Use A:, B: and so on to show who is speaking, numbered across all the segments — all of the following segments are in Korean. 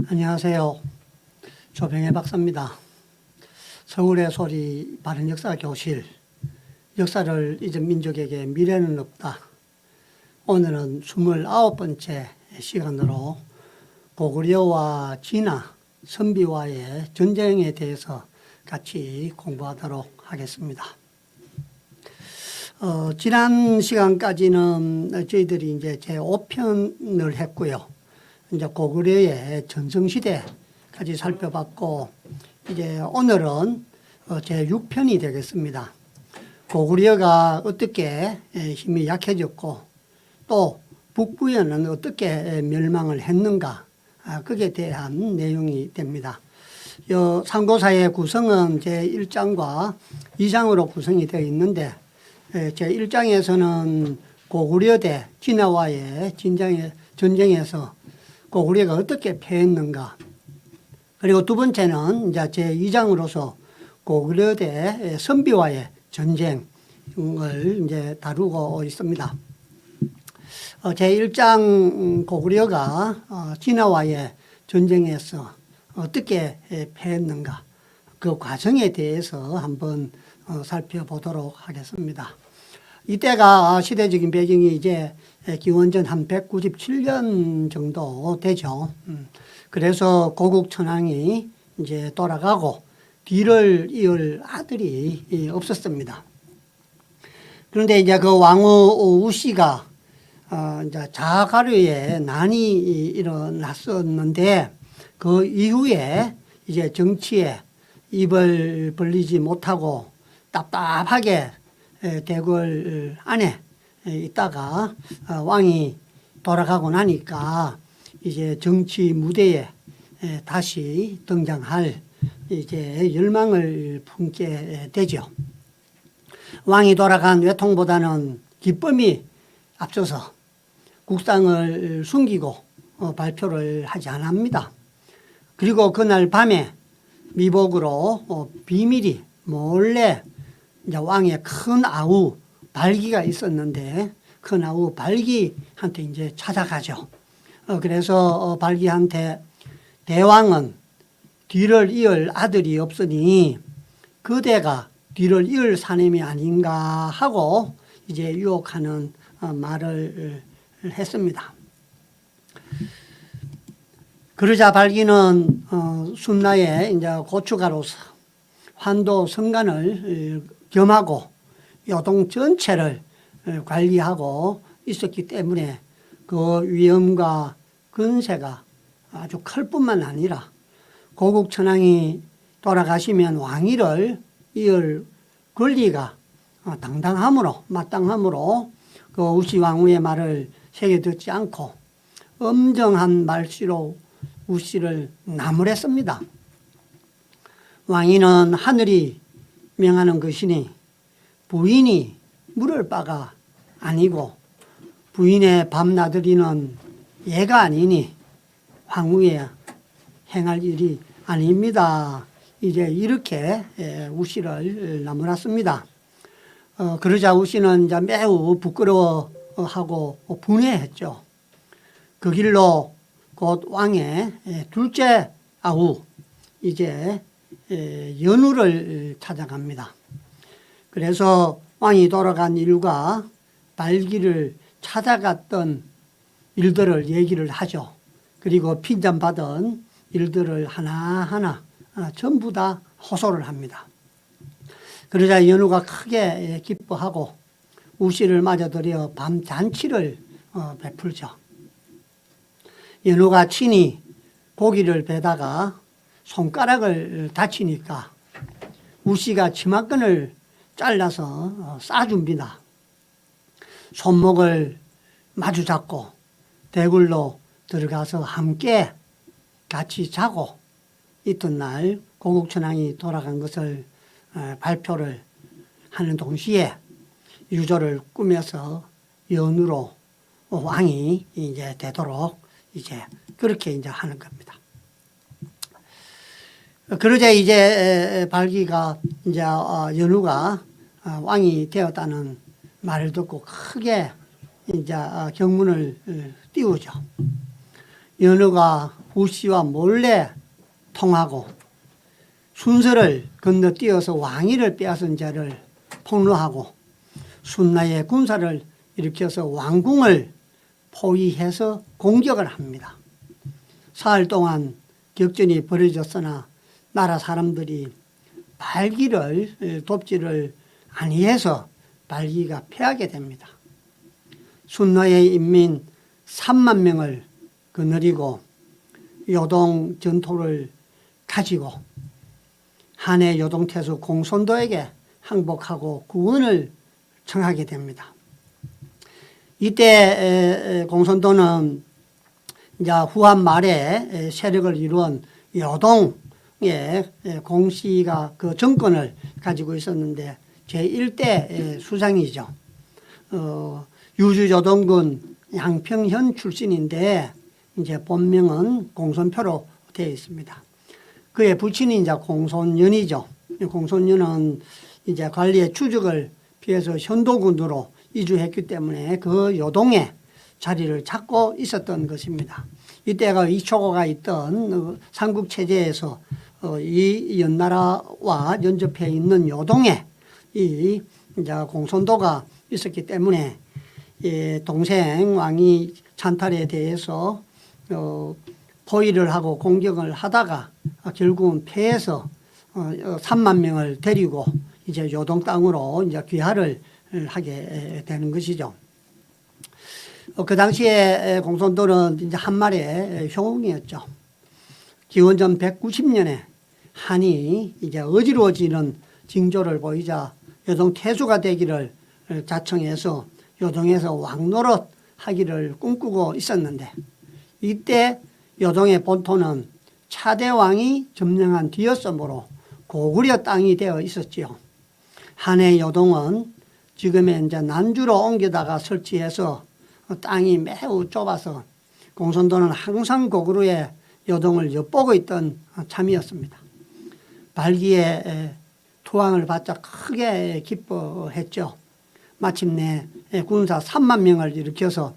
A: 안녕하세요. 조병혜 박사입니다. 서울의 소리 바른역사교실, 역사를 잊은 민족에게 미래는 없다. 오늘은 29번째 시간으로 고구려와 진화, 선비와의 전쟁에 대해서 같이 공부하도록 하겠습니다. 지난 시간까지는 저희들이 이제 제5편을 했고요. 이제 고구려의 전성시대까지 살펴봤고, 이제 오늘은 제6편이 되겠습니다. 고구려가 어떻게 힘이 약해졌고, 또 북부에는 어떻게 멸망을 했는가, 그에 대한 내용이 됩니다. 상고사의 구성은 제1장과 2장으로 구성이 되어 있는데, 제1장에서는 고구려 대 진화와의 전쟁에서 고구려가 어떻게 패했는가, 그리고 두 번째는 이제 제2장으로서 고구려 대 선비와의 전쟁을 이제 다루고 있습니다. 제1장 고구려가 진화와의 전쟁에서 어떻게 패했는가, 그 과정에 대해서 한번 살펴보도록 하겠습니다. 이때가 시대적인 배경이 이제 기원전 한 197년 정도 되죠. 그래서 고국 천황이 이제 돌아가고 뒤를 이을 아들이 없었습니다. 그런데 이제 그 왕후 우씨가 이제 자가류에 난이 일어났었는데, 그 이후에 이제 정치에 입을 벌리지 못하고 답답하게 대궐 안에 있다가 왕이 돌아가고 나니까 이제 정치 무대에 다시 등장할 이제 열망을 품게 되죠. 왕이 돌아간 외통보다는 기쁨이 앞서서 국상을 숨기고 발표를 하지 않습니다. 그리고 그날 밤에 미복으로 비밀이 몰래 이제 왕의 큰 아우 발기가 있었는데, 큰 아우 발기한테 이제 찾아가죠. 그래서 발기한테 대왕은 뒤를 이을 아들이 없으니 그대가 뒤를 이을 사람이 아닌가 하고 이제 유혹하는 말을 했습니다. 그러자 발기는 순나에 이제 고추가로서 환도 성간을 겸하고 요동 전체를 관리하고 있었기 때문에 그 위엄과 근세가 아주 클 뿐만 아니라 고국 천황이 돌아가시면 왕위를 이을 권리가 당당함으로, 마땅함으로 그 우씨 왕후의 말을 새겨 듣지 않고 엄정한 말씨로 우씨를 나무랬습니다. 왕위는 하늘이 명하는 것이니 부인이 물을 바가 아니고 부인의 밤나들이는 예가 아니니 황후에 행할 일이 아닙니다. 이제 이렇게 우씨를 나무랐습니다. 그러자 우씨는 이제 매우 부끄러워하고 분해했죠. 그 길로 곧 왕의 둘째 아우 이제 연우를 찾아갑니다. 그래서 왕이 돌아간 일과 발기를 찾아갔던 일들을 얘기를 하죠. 그리고 핀잔받은 일들을 하나하나 전부 다 호소를 합니다. 그러자 연우가 크게 기뻐하고 우씨를 맞아들여 밤잔치를 베풀죠. 연우가 친히 고기를 베다가 손가락을 다치니까 우씨가 치마끈을 잘라서 싸줍니다. 손목을 마주 잡고 대굴로 들어가서 함께 같이 자고 이튿날 고국천황이 돌아간 것을 발표를 하는 동시에 유조를 꾸며서 연우로 왕이 이제 되도록 이제 그렇게 이제 하는 겁니다. 그러자 이제 발기가 이제 연우가 왕이 되었다는 말을 듣고 크게 이제 경문을 띄우죠. 연우가 후씨와 몰래 통하고 순서를 건너뛰어서 왕위를 빼앗은 죄를 폭로하고 순나의 군사를 일으켜서 왕궁을 포위해서 공격을 합니다. 사흘 동안 격전이 벌어졌으나 나라 사람들이 발기를 돕지를 아니해서 발기가 패하게 됩니다. 순나의 인민 3만 명을 거느리고 요동 전토를 가지고 한해 요동태수 공손도에게 항복하고 구원을 청하게 됩니다. 이때 공손도는 이제 후한 말에 세력을 이루은 요동의 공씨가 그 정권을 가지고 있었는데 제1대 수장이죠. 유주조동군 양평현 출신인데 이제 본명은 공손표로 되어 있습니다. 그의 부친이 이제 공손연이죠. 공손연은 이제 관리의 추적을 피해서 현도군으로 이주했기 때문에 그 요동에 자리를 찾고 있었던 것입니다. 이때가 이초고가 있던 삼국체제에서 이 연나라와 연접해 있는 요동에 이 이제 공손도가 있었기 때문에 동생 왕이 찬탈에 대해서 포위를 하고 공격을 하다가 결국은 패해서 3만 명을 데리고 이제 요동 땅으로 이제 귀화를 하게 되는 것이죠. 그 당시에 공손도는 이제 한말의 효웅이었죠. 기원전 190년에 한이 이제 어지러워지는 징조를 보이자 요동 태수가 되기를 자청해서 요동에서 왕노릇 하기를 꿈꾸고 있었는데 이때 요동의 본토는 차대왕이 점령한 뒤였으므로 고구려 땅이 되어 있었지요. 한해 요동은 지금의 이제 난주로 옮기다가 설치해서 땅이 매우 좁아서 공손도는 항상 고구려의 요동을 엿보고 있던 참이었습니다. 발기의 투항을 받자 크게 기뻐했죠. 마침내 군사 3만 명을 일으켜서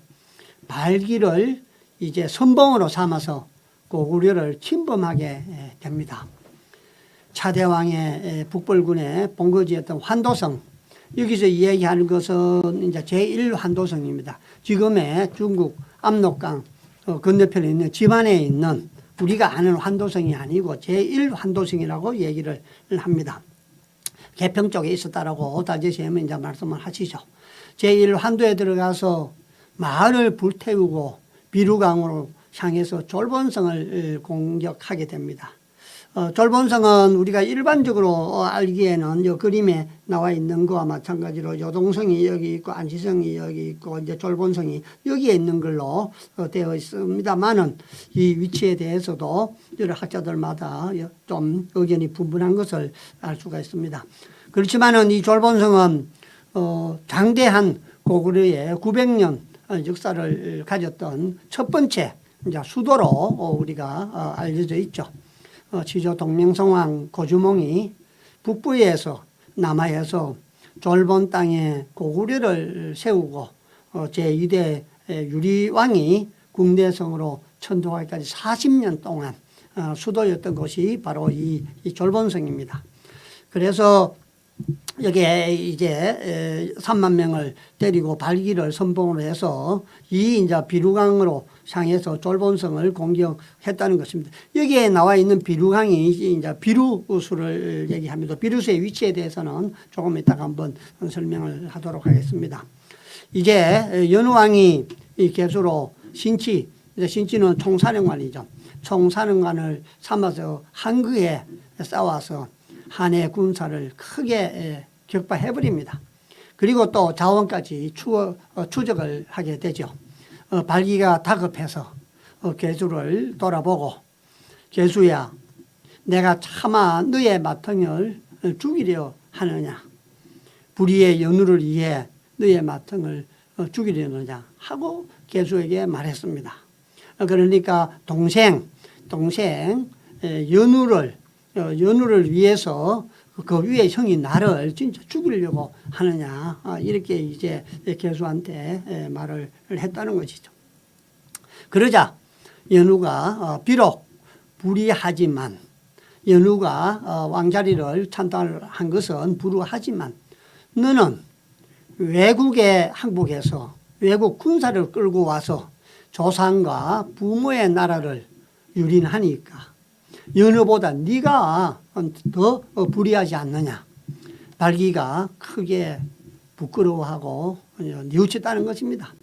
A: 발기를 이제 선봉으로 삼아서 고구려를 침범하게 됩니다. 차대왕의 북벌군의 본거지였던 환도성, 여기서 이야기하는 것은 이제 제1환도성입니다. 지금의 중국 압록강 건너편에 있는 지만에 있는 우리가 아는 환도성이 아니고 제1환도성이라고 얘기를 합니다. 개평 쪽에 있었다라고 다제시하면 이제 말씀을 하시죠. 제1환도에 들어가서 마을을 불태우고 비루강으로 향해서 졸본성을 공격하게 됩니다. 졸본성은 우리가 일반적으로 알기에는 이 그림에 나와 있는 것과 마찬가지로 요동성이 여기 있고 안시성이 여기 있고 이제 졸본성이 여기에 있는 걸로 되어 있습니다만은 이 위치에 대해서도 여러 학자들마다 좀 의견이 분분한 것을 알 수가 있습니다. 그렇지만은 이 졸본성은 장대한 고구려의 900년 역사를 가졌던 첫 번째 이제 수도로 우리가 알려져 있죠. 지조 동명성왕 고주몽이 북부에서 남하에서 졸본 땅에 고구려를 세우고 제2대 유리왕이 궁대성으로 천도하기까지 40년 동안 수도였던 곳이 바로 이 졸본성입니다. 그래서 여기에 이제 3만 명을 데리고 발기를 선봉으로 해서 이 이제 비루강으로 향해서 졸본성을 공격했다는 것입니다. 여기에 나와 있는 비루강이 이제 비루수를 얘기합니다. 비루수의 위치에 대해서는 조금 이따가 한번 설명을 하도록 하겠습니다. 이제 연우왕이 이 개수로 신치는 총사령관이죠. 총사령관을 삼아서 한그에 싸워서 한해 군사를 크게 격파해버립니다. 그리고 또 자원까지 추적을 하게 되죠. 발기가 다급해서 개수를 돌아보고 개수야 내가 차마 너의 맏형을 죽이려 하느냐 불의의 연우를 위해 너의 맏형을 죽이려느냐 하고 개수에게 말했습니다. 그러니까 동생 연우를 위해서 그 위에 형이 나를 진짜 죽이려고 하느냐 이렇게 이제 개수한테 말을 했다는 것이죠. 그러자 연후가 비록 불의하지만 연후가 왕자리를 찬탈한 것은 불우하지만 너는 외국에 항복해서 외국 군사를 끌고 와서 조상과 부모의 나라를 유린하니까 연후보다 네가 더 불의하지 않느냐. 발기가 크게 부끄러워하고 뉘우쳤다는 것입니다.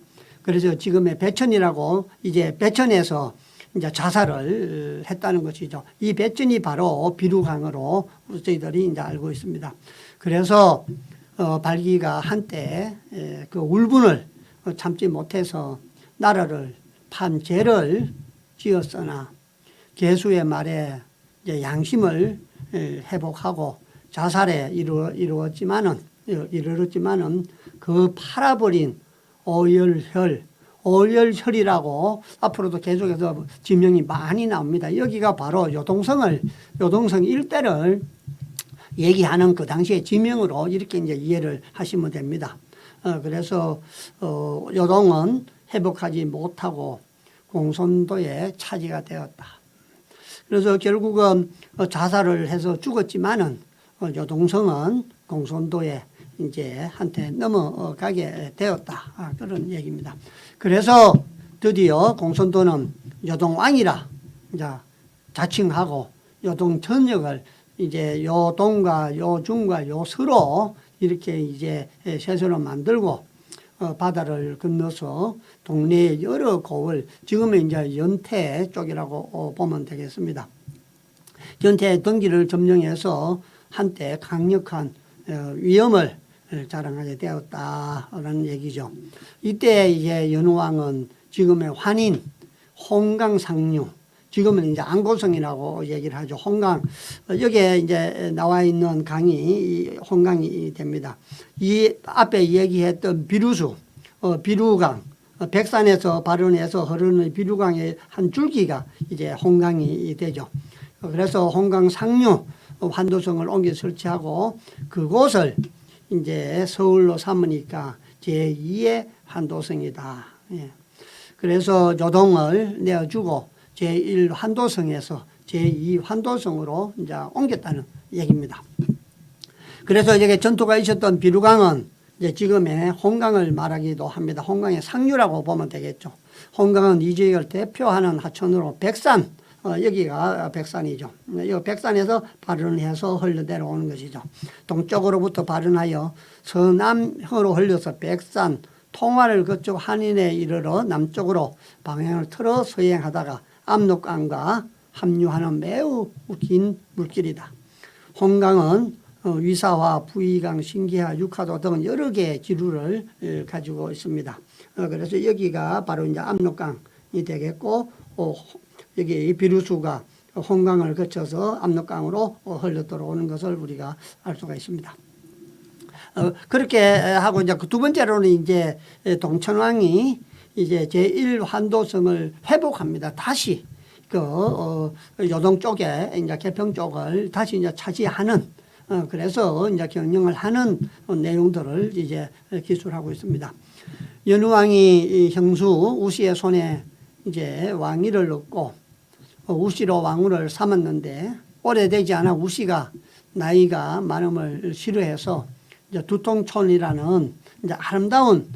A: 그래서 지금의 배천이라고 이제 배천에서 이제 자살을 했다는 것이죠. 이 배천이 바로 비루강으로 저희들이 이제 알고 있습니다. 그래서 발기가 한때 그 울분을 참지 못해서 나라를 판 죄를 지었으나 개수의 말에 이제 양심을 회복하고 자살에 이르렀지만은 그 팔아버린 오열혈이라고 앞으로도 계속해서 지명이 많이 나옵니다. 여기가 바로 요동성 일대를 얘기하는 그 당시의 지명으로 이렇게 이제 이해를 하시면 됩니다. 그래서 요동은 회복하지 못하고 공손도에 차지가 되었다. 그래서 결국은 자살을 해서 죽었지만은 요동성은 공손도에 이제 한테 넘어가게 되었다. 그런 얘기입니다. 그래서 드디어 공손도는 요동왕이라 이제 자칭하고 요동 전역을 이제 요동과 요중과 요서로 이렇게 이제 세서로 만들고 바다를 건너서 동네의 여러 고을, 지금은 이제 연태 쪽이라고 보면 되겠습니다. 연태 등기를 점령해서 한때 강력한 위엄을 자랑하게 되었다라는 얘기죠. 이때 이제 연후왕은 지금의 환인, 홍강상류, 지금은 이제 안고성이라고 얘기를 하죠. 홍강, 여기에 이제 나와 있는 강이 홍강이 됩니다. 이 앞에 얘기했던 비루수, 비루강, 백산에서 발원해서 흐르는 비루강의 한 줄기가 이제 홍강이 되죠. 그래서 홍강 상류 환도성을 옮겨 설치하고 그곳을 이제 서울로 삼으니까 제2의 환도성이다. 예. 그래서 요동을 내어주고 제1 환도성에서 제2 환도성으로 이제 옮겼다는 얘기입니다. 그래서 이제 전투가 있었던 비루강은 이제 지금의 홍강을 말하기도 합니다. 홍강의 상류라고 보면 되겠죠. 홍강은 이 지역을 대표하는 하천으로 백산, 여기가 백산이죠. 이 백산에서 발원해서 흘러 내려오는 것이죠. 동쪽으로부터 발원하여 서남으로 흘려서 백산, 통화를 거쳐 한인에 이르러 남쪽으로 방향을 틀어 서행하다가 압록강과 합류하는 매우 긴 물길이다. 홍강은 위사화, 부의강, 신기하, 육하도 등 여러 개의 지류를 가지고 있습니다. 그래서 여기가 바로 이제 압록강이 되겠고, 여기 비루수가 홍강을 거쳐서 압록강으로 흘러 들어오는 것을 우리가 알 수가 있습니다. 그렇게 하고 이제 그 두 번째로는 이제 동천왕이 이제 제1 환도성을 회복합니다. 다시 요동 쪽에 이제 개평 쪽을 다시 이제 차지하는 그래서 이제 경영을 하는 내용들을 이제 기술하고 있습니다. 연후왕이 형수 우시의 손에 이제 왕위를 얻고 우시로 왕후를 삼았는데 오래되지 않아 우시가 나이가 많음을 싫어해서 이제 두통촌이라는 이제 아름다운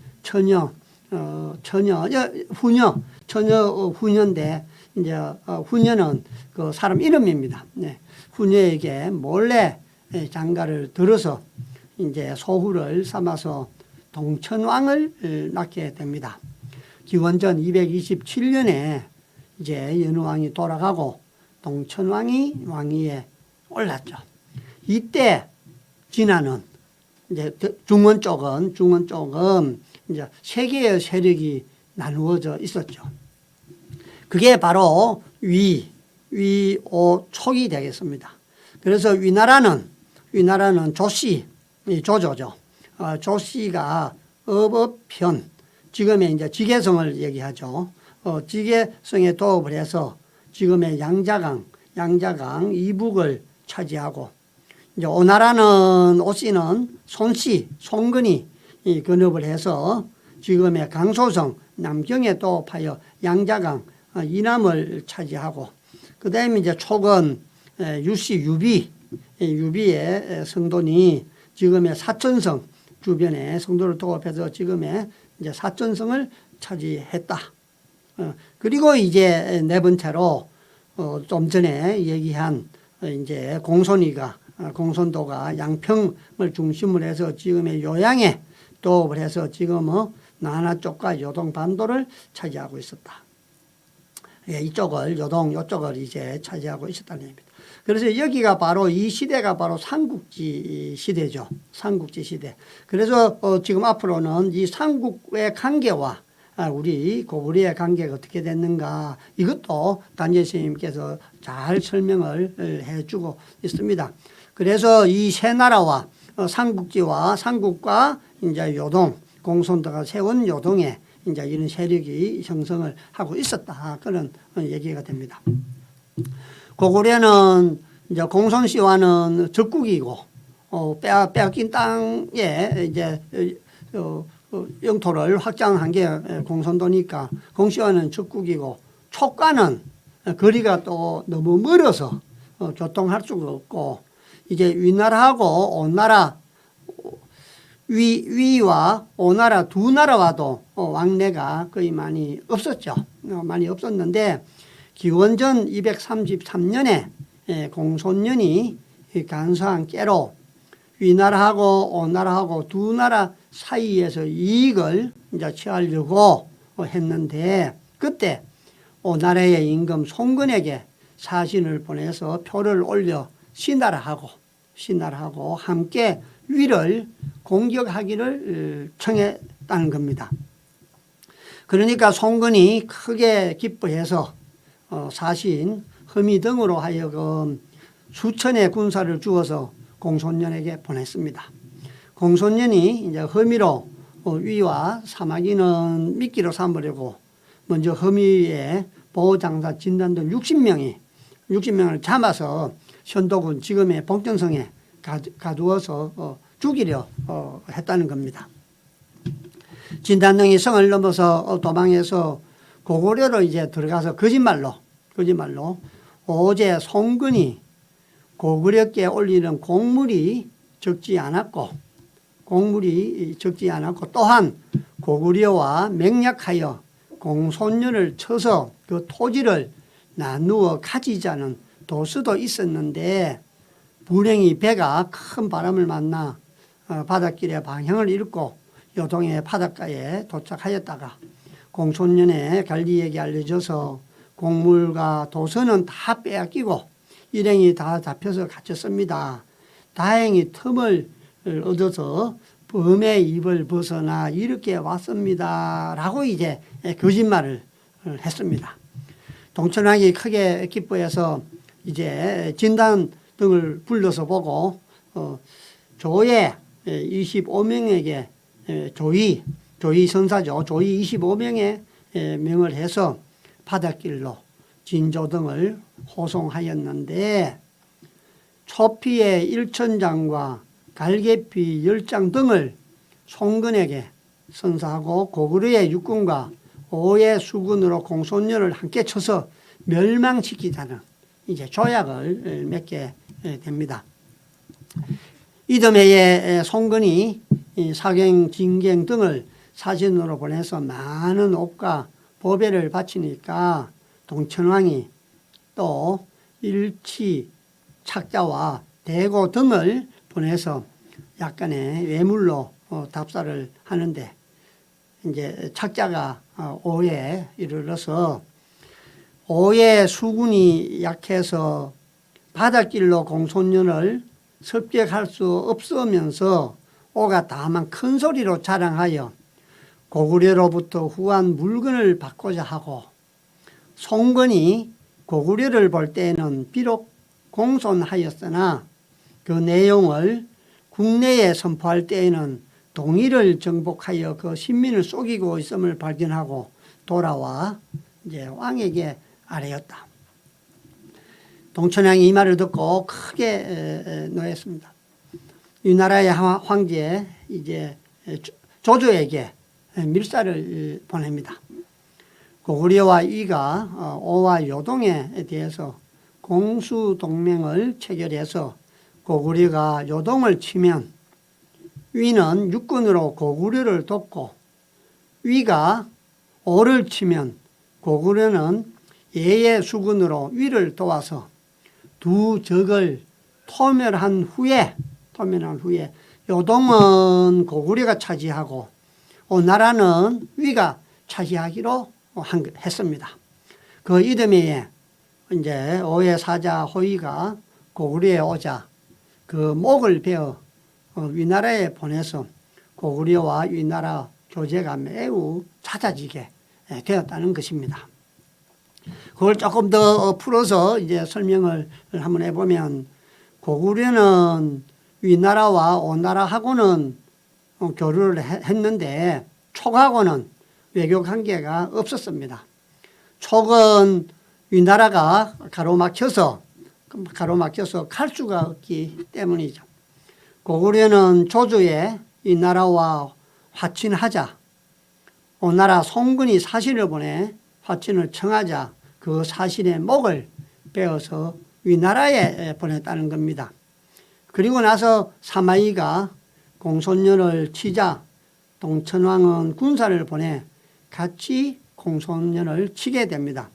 A: 후녀인데 이제 후녀는 그 사람 이름입니다. 네. 후녀에게 몰래 장가를 들어서 이제 소후를 삼아서 동천왕을 낳게 됩니다. 기원전 227년에 이제 연후왕이 돌아가고 동천왕이 왕위에 올랐죠. 이때 진화는 이제 중원 쪽은 이제 세 개의 세력이 나누어져 있었죠. 그게 바로 위오촉이 되겠습니다. 그래서 위나라는 조조죠. 조씨가 업편, 지금의 이제 지계성을 얘기하죠. 지계성에 도읍을 해서 지금의 양자강 이북을 차지하고, 이제 오나라는 오씨는 송근이 건업을 해서 지금의 강소성 남경에 도읍하여 양자강 이남을 차지하고 그 다음에 이제 촉은 유씨 유비의 성돈이 지금의 사천성 주변에 성도를 도합해서 지금의 이제 사천성을 차지했다. 그리고 이제 네 번째로 좀 전에 얘기한 이제 공손도가 양평을 중심으로 해서 지금의 요양에 도읍을 해서 지금은 나나 쪽과 요동 반도를 차지하고 있었다. 이쪽을 이쪽을 이제 차지하고 있었다는 얘기입니다. 그래서 여기가 바로 이 시대가 바로 삼국지 시대죠. 삼국지 시대. 그래서 지금 앞으로는 이 삼국의 관계와 우리 고구려의 관계가 어떻게 됐는가 이것도 단재 스님께서 잘 설명을 해주고 있습니다. 그래서 이 세 나라와 삼국지와 삼국과 이제 요동 공손도가 세운 요동에 이제 이런 세력이 형성을 하고 있었다 그런 얘기가 됩니다. 고구려는 이제 공손씨와는 적국이고 빼앗긴 땅에 이제 영토를 확장한 게 공손도니까 공씨와는 적국이고 촉과는 거리가 또 너무 멀어서 교통할 수가 없고 이제 위나라하고 오나라 위와 오나라 두 나라와도 왕래가 거의 많이 없었죠. 많이 없었는데 기원전 233년에 공손년이 간소한 깨로 위나라하고 오나라하고 두 나라 사이에서 이익을 이제 취하려고 했는데 그때 오나라의 임금 송근에게 사신을 보내서 표를 올려 신나라하고 함께 위를 공격하기를 청했다는 겁니다. 그러니까 송근이 크게 기뻐해서 사신 허미 등으로 하여금 수천의 군사를 주어서 공손년에게 보냈습니다. 공손년이 이제 허미로 위와 사마귀는 미끼로 삼으려고 먼저 허미의 보호장사 진단들 60명을 잡아서 현도군 지금의 복정성에 가두어서 죽이려 했다는 겁니다. 진단능이 성을 넘어서 도망해서 고구려로 이제 들어가서 거짓말로 오제 송근이 고구려께 올리는 곡물이 적지 않았고 또한 고구려와 맹약하여 공손년을 쳐서 그 토지를 나누어 가지자는 도수도 있었는데 불행히 배가 큰 바람을 만나 바닷길에 방향을 잃고 요동의 바닷가에 도착하였다가 공손년의 관리에게 알려져서 곡물과 도서는 다 빼앗기고 일행이 다 잡혀서 갇혔습니다. 다행히 틈을 얻어서 범의 입을 벗어나 이렇게 왔습니다. 라고 이제 거짓말을 했습니다. 동천왕이 크게 기뻐해서 이제 진단 등을 불러서 보고 조의 25명에게 조의 선사죠. 조의 25명에 명을 해서 바닷길로 진조 등을 호송하였는데 초피의 1,000장과 갈개피 10장 등을 송근에게 선사하고 고구려의 육군과 오의 수군으로 공손년을 함께 쳐서 멸망시키자는 이제 조약을 맺게 됩니다. 이듬해에 송근이 사경, 진경 등을 사신으로 보내서 많은 옥과 보배를 바치니까 동천왕이 또 일치, 착자와 대고 등을 보내서 약간의 외물로 답사를 하는데 이제 착자가 오에 이르러서 오의 수군이 약해서 바닷길로 공손년을 습격할 수 없으면서 오가 다만 큰 소리로 자랑하여 고구려로부터 후한 물건을 받고자 하고 송건이 고구려를 볼 때에는 비록 공손하였으나 그 내용을 국내에 선포할 때에는 동일을 정복하여 그 신민을 속이고 있음을 발견하고 돌아와 이제 왕에게 아뢰었다. 동천왕이 이 말을 듣고 크게 노했습니다. 이 나라의 황제 이제 조조에게 밀사를 보냅니다. 고구려와 위가 오와 요동에 대해서 공수동맹을 체결해서 고구려가 요동을 치면 위는 육군으로 고구려를 돕고 위가 오를 치면 고구려는 예의 수군으로 위를 도와서 두 적을 토멸한 후에 요동은 고구려가 차지하고 오나라는 위가 차지하기로 했습니다. 그 이듬해에 이제 오의 사자 호의가 고구려에 오자 그 목을 베어 위나라에 보내서 고구려와 위나라 교제가 매우 잦아지게 되었다는 것입니다. 그걸 조금 더 풀어서 이제 설명을 한번 해보면 고구려는 위나라와 오나라하고는 교류를 했는데 촉하고는 외교 관계가 없었습니다. 촉은 위나라가 가로막혀서 갈 수가 없기 때문이죠. 고구려는 조주에 위나라와 화친하자 오나라 송근이 사신을 보내 화친을 청하자 그 사신의 목을 베어서 위나라에 보냈다는 겁니다. 그리고 나서 사마이가 공손년을 치자 동천왕은 군사를 보내 같이 공손년을 치게 됩니다.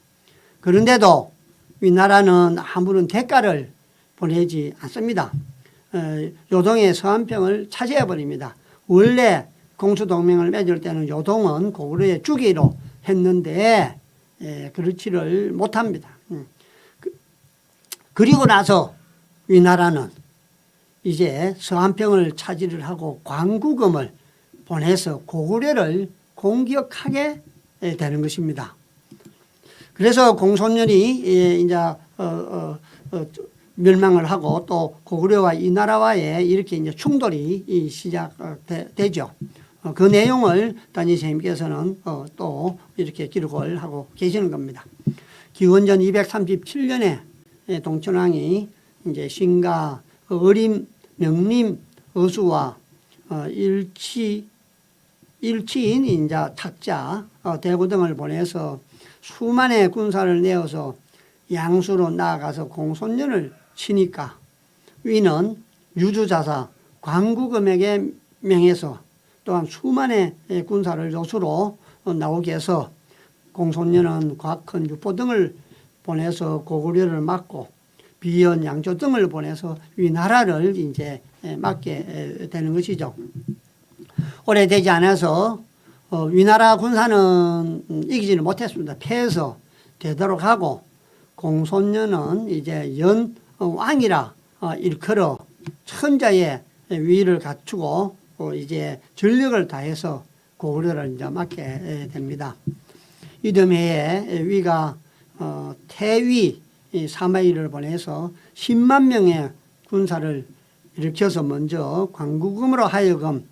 A: 그런데도 위나라는 아무런 대가를 보내지 않습니다. 요동의 서한평을 차지해버립니다. 원래 공수동맹을 맺을 때는 요동은 고구려에 주기로 했는데 그렇지를 못합니다. 그리고 나서 위나라는 이제 서한평을 차지를 하고 광구검을 보내서 고구려를 공격하게 되는 것입니다. 그래서 공손년이 이제 멸망을 하고 또 고구려와 이 나라와의 이렇게 이제 충돌이 시작되죠. 그 내용을 단지 선생님께서는 또 이렇게 기록을 하고 계시는 겁니다. 기원전 237년에 동천왕이 이제 신가, 어림, 명림, 어수와 일치인 인자, 탁자, 대구 등을 보내서 수만의 군사를 내어서 양수로 나아가서 공손년을 치니까 위는 유주자사 광구검에게 명해서 또한 수만의 군사를 요수로 나오게 해서 공손년은 곽헌, 유포 등을 보내서 고구려를 막고 비연, 양조 등을 보내서 위나라를 이제 막게 되는 것이죠. 오래되지 않아서 위나라 군사는 이기지는 못했습니다. 패해서 되도록 하고 공손년은 이제 연왕이라 일컬어 천자의 위를 갖추고 이제 전력을 다해서 고구려를 이제 막게 됩니다. 이듬해에 위가 태위 사마이를 보내서 10만 명의 군사를 일으켜서 먼저 광구검으로 하여금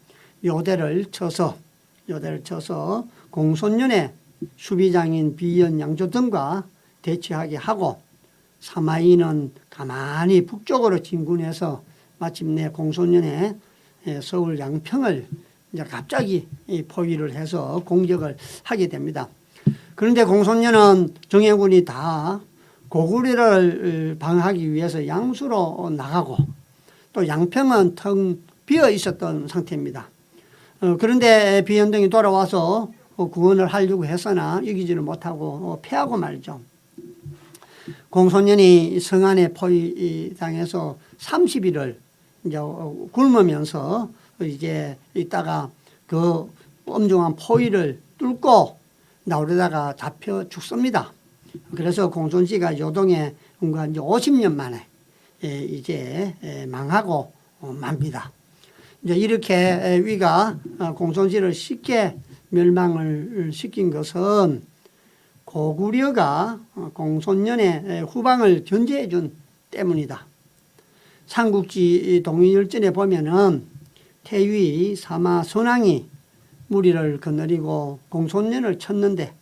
A: 요대를 쳐서 공손년의 수비장인 비연, 양조 등과 대치하게 하고 사마이는 가만히 북쪽으로 진군해서 마침내 공손년의 서울 양평을 이제 갑자기 포위를 해서 공격을 하게 됩니다. 그런데 공손년은 정예군이 다 고구려를 방어하기 위해서 양수로 나가고 또 양평은 텅 비어 있었던 상태입니다. 그런데 비연 등이 돌아와서 구원을 하려고 했으나 이기지를 못하고 패하고 말죠. 공손년이 성안에 포위당해서 30일을 이제 굶으면서 이제 있다가 그 엄중한 포위를 뚫고 나오려다가 잡혀 죽습니다. 그래서 공손씨가 요동에 한 50년 만에 이제 망하고 맙니다. 이제 이렇게 위가 공손씨를 쉽게 멸망을 시킨 것은 고구려가 공손년의 후방을 견제해 준 때문이다. 삼국지 동인열전에 보면은 태위, 사마, 선왕이 무리를 거느리고 공손년을 쳤는데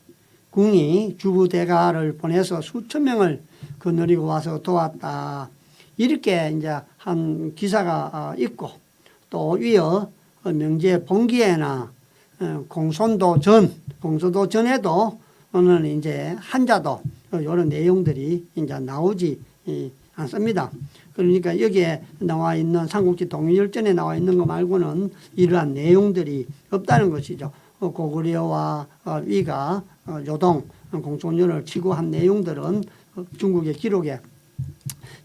A: 궁이 주부대가를 보내서 수천 명을 거느리고 와서 도왔다. 이렇게 이제 한 기사가 있고 또 위어 명제 봉기에나 공손도 전에도 이제 한자도 이런 내용들이 이제 나오지 않습니다. 그러니까 여기에 나와 있는 삼국지 통일열전에 나와 있는 거 말고는 이러한 내용들이 없다는 것이죠. 고구려와 위가 요동 공촌련을 치고한 내용들은 중국의 기록에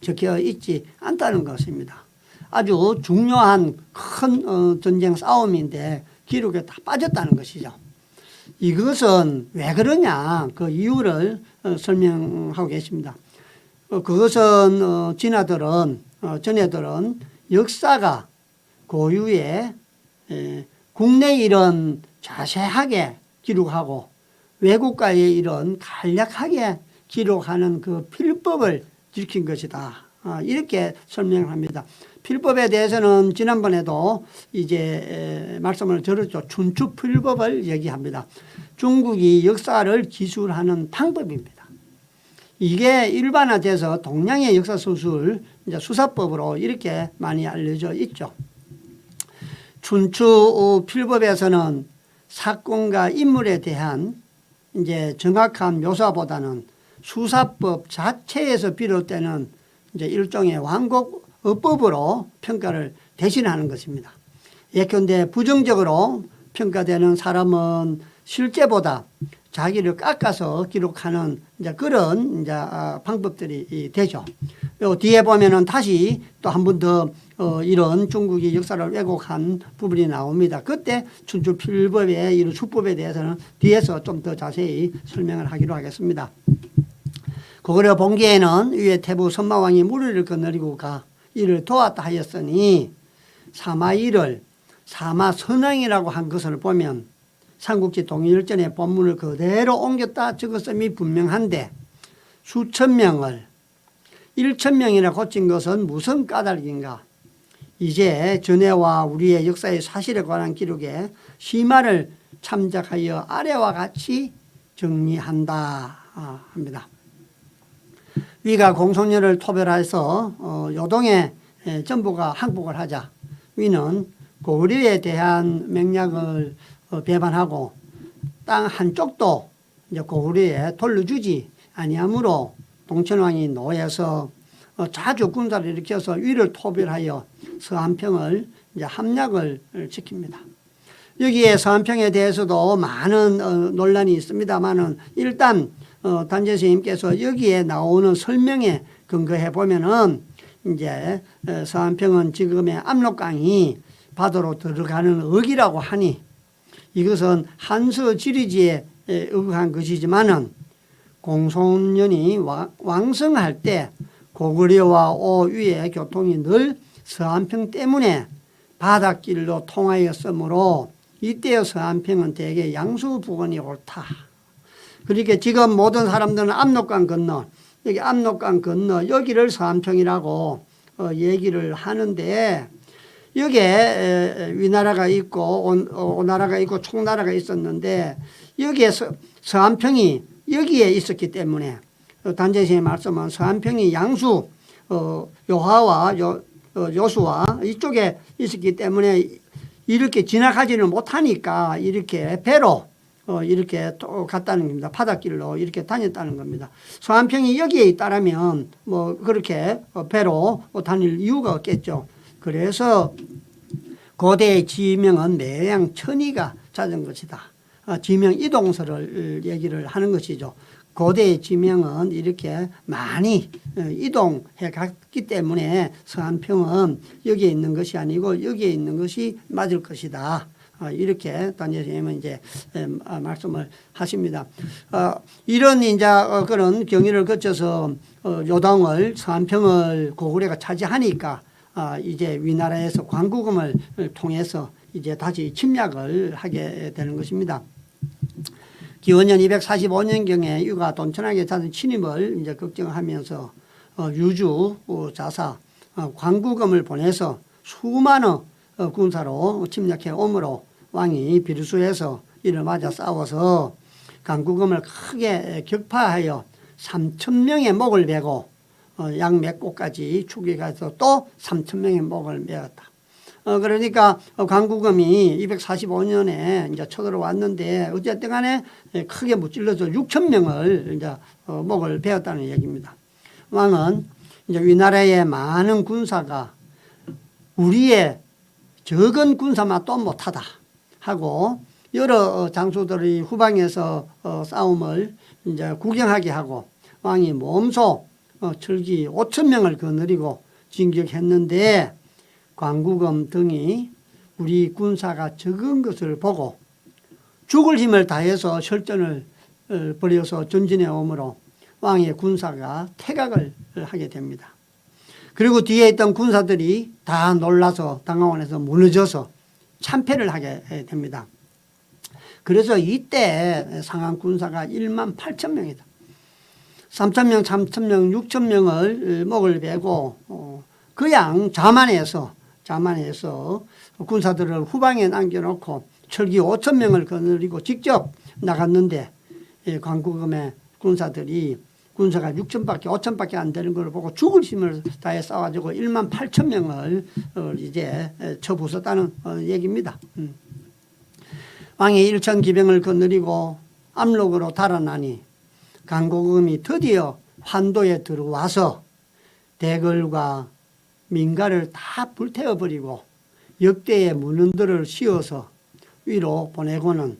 A: 적혀 있지 않다는 것입니다. 아주 중요한 큰 전쟁 싸움인데 기록에 다 빠졌다는 것이죠. 이것은 왜 그러냐 그 이유를 설명하고 계십니다. 그것은 전해들은 역사가 고유의 국내 일은 자세하게 기록하고 외국가의 일은 간략하게 기록하는 그 필법을 지킨 것이다. 이렇게 설명을 합니다. 필법에 대해서는 지난번에도 이제 말씀을 들었죠. 춘추필법을 얘기합니다. 중국이 역사를 기술하는 방법입니다. 이게 일반화돼서 동양의 역사 소술 이제 수사법으로 이렇게 많이 알려져 있죠. 춘추필법에서는 사건과 인물에 대한 이제 정확한 묘사보다는 수사법 자체에서 비롯되는 이제 일종의 완곡어법으로 평가를 대신하는 것입니다. 예컨대 부정적으로 평가되는 사람은 실제보다 자기를 깎아서 기록하는 이제 그런 이제 방법들이 되죠. 요 뒤에 보면은 다시 또 한 번 더 이런 중국이 역사를 왜곡한 부분이 나옵니다. 그때 춘추필법의 이런 수법에 대해서는 뒤에서 좀 더 자세히 설명을 하기로 하겠습니다. 고구려 봉기에는 위에 태부 선마왕이 무리를 거느리고 가 이를 도왔다 하였으니 사마일을 사마선왕이라고 한 것을 보면 삼국지 통일전의 본문을 그대로 옮겼다 적었음이 분명한데 수천 명을 1,000명이나 고친 것은 무슨 까닭인가. 이제 전해와 우리의 역사의 사실에 관한 기록에 시마를 참작하여 아래와 같이 정리한다 합니다. 위가 공손녀를 토별해서 요동의 전부가 항복을 하자 위는 고구려에 대한 맹약을 배반하고 땅 한쪽도 이제 고구려에 돌려주지 아니하므로 동천왕이 노해서 자주 군사를 일으켜서 위를 토별하여 서한평을 이제 함락을 시킵니다. 여기에 서한평에 대해서도 많은 논란이 있습니다만은 일단 단재 선생님께서 여기에 나오는 설명에 근거해 보면은 이제 서한평은 지금의 압록강이 바다로 들어가는 어기라고 하니 이것은 한서 지리지에 의한 것이지만은 공손년이 왕성할 때 고구려와 오위의 교통이 늘 서한평 때문에 바닷길로 통하였으므로 이때의 서한평은 대개 양수 부근이 옳다. 그러니까 지금 모든 사람들은 압록강 건너 여기 압록강 건너 여기를 서한평이라고 얘기를 하는데 여기에 위나라가 있고 오나라가 있고 총나라가 있었는데 여기에 서한평이 여기에 있었기 때문에 단재 선생님의 말씀은 서한평이 양수 요하와 요수와 이쪽에 있었기 때문에 이렇게 지나가지는 못하니까 이렇게 배로 이렇게 갔다는 겁니다. 바닷길로 이렇게 다녔다는 겁니다. 서한평이 여기에 있다라면 뭐 그렇게 배로 다닐 이유가 없겠죠. 그래서 고대의 지명은 매양 천이가 찾은 것이다. 지명 이동설을 얘기를 하는 것이죠. 고대의 지명은 이렇게 많이 이동해 갔기 때문에 서한평은 여기에 있는 것이 아니고 여기에 있는 것이 맞을 것이다. 이렇게 단재 선생님은 이제 말씀을 하십니다. 이런 이제 그런 경위를 거쳐서 요동을 서한평을 고구려가 차지하니까 이제 위나라에서 광구금을 통해서 이제 다시 침략을 하게 되는 것입니다. 기원년 245년경에 유가 돈천왕의 자손 침입을 이제 걱정하면서 유주 자사 광구금을 보내서 수많은 군사로 침략해 오므로 왕이 비루수해서 이를 맞아 싸워서 광구금을 크게 격파하여 3,000명의 목을 베고 양 몇 곳까지 추격해서 또 3,000명의 목을 베었다. 그러니까 광구검이 245년에 이제 쳐들어왔는데 어쨌든 간에 크게 무찔러서 6천 명을 이제 목을 베었다는 얘기입니다. 왕은 이제 위나라의 많은 군사가 우리의 적은 군사만 또 못하다 하고 여러 장수들이 후방에서 싸움을 이제 구경하게 하고 왕이 몸소 철기 5천 명을 거느리고 진격했는데 광구검 등이 우리 군사가 적은 것을 보고 죽을 힘을 다해서 설전을 벌여서 전진해 오므로 왕의 군사가 퇴각을 하게 됩니다. 그리고 뒤에 있던 군사들이 다 놀라서 당황해서 무너져서 참패를 하게 됩니다. 그래서 이때 상한 군사가 1만 8천 명이다. 3천 명, 3천 명, 6천 명을 목을 베고 그냥 자만해서 군사들을 후방에 남겨놓고 철기 5천 명을 거느리고 직접 나갔는데 광구검의 군사들이 군사가 6천밖에 5천밖에 안 되는 걸 보고 죽을 힘을 다해 싸워가지고 1만 8천 명을 이제 쳐부쉈다는 얘기입니다. 왕이 1천 기병을 거느리고 압록으로 달아나니 광구검이 드디어 환도에 들어와서 대궐과 민가를 다 불태워버리고 역대의 문헌들을 씌워서 위로 보내고는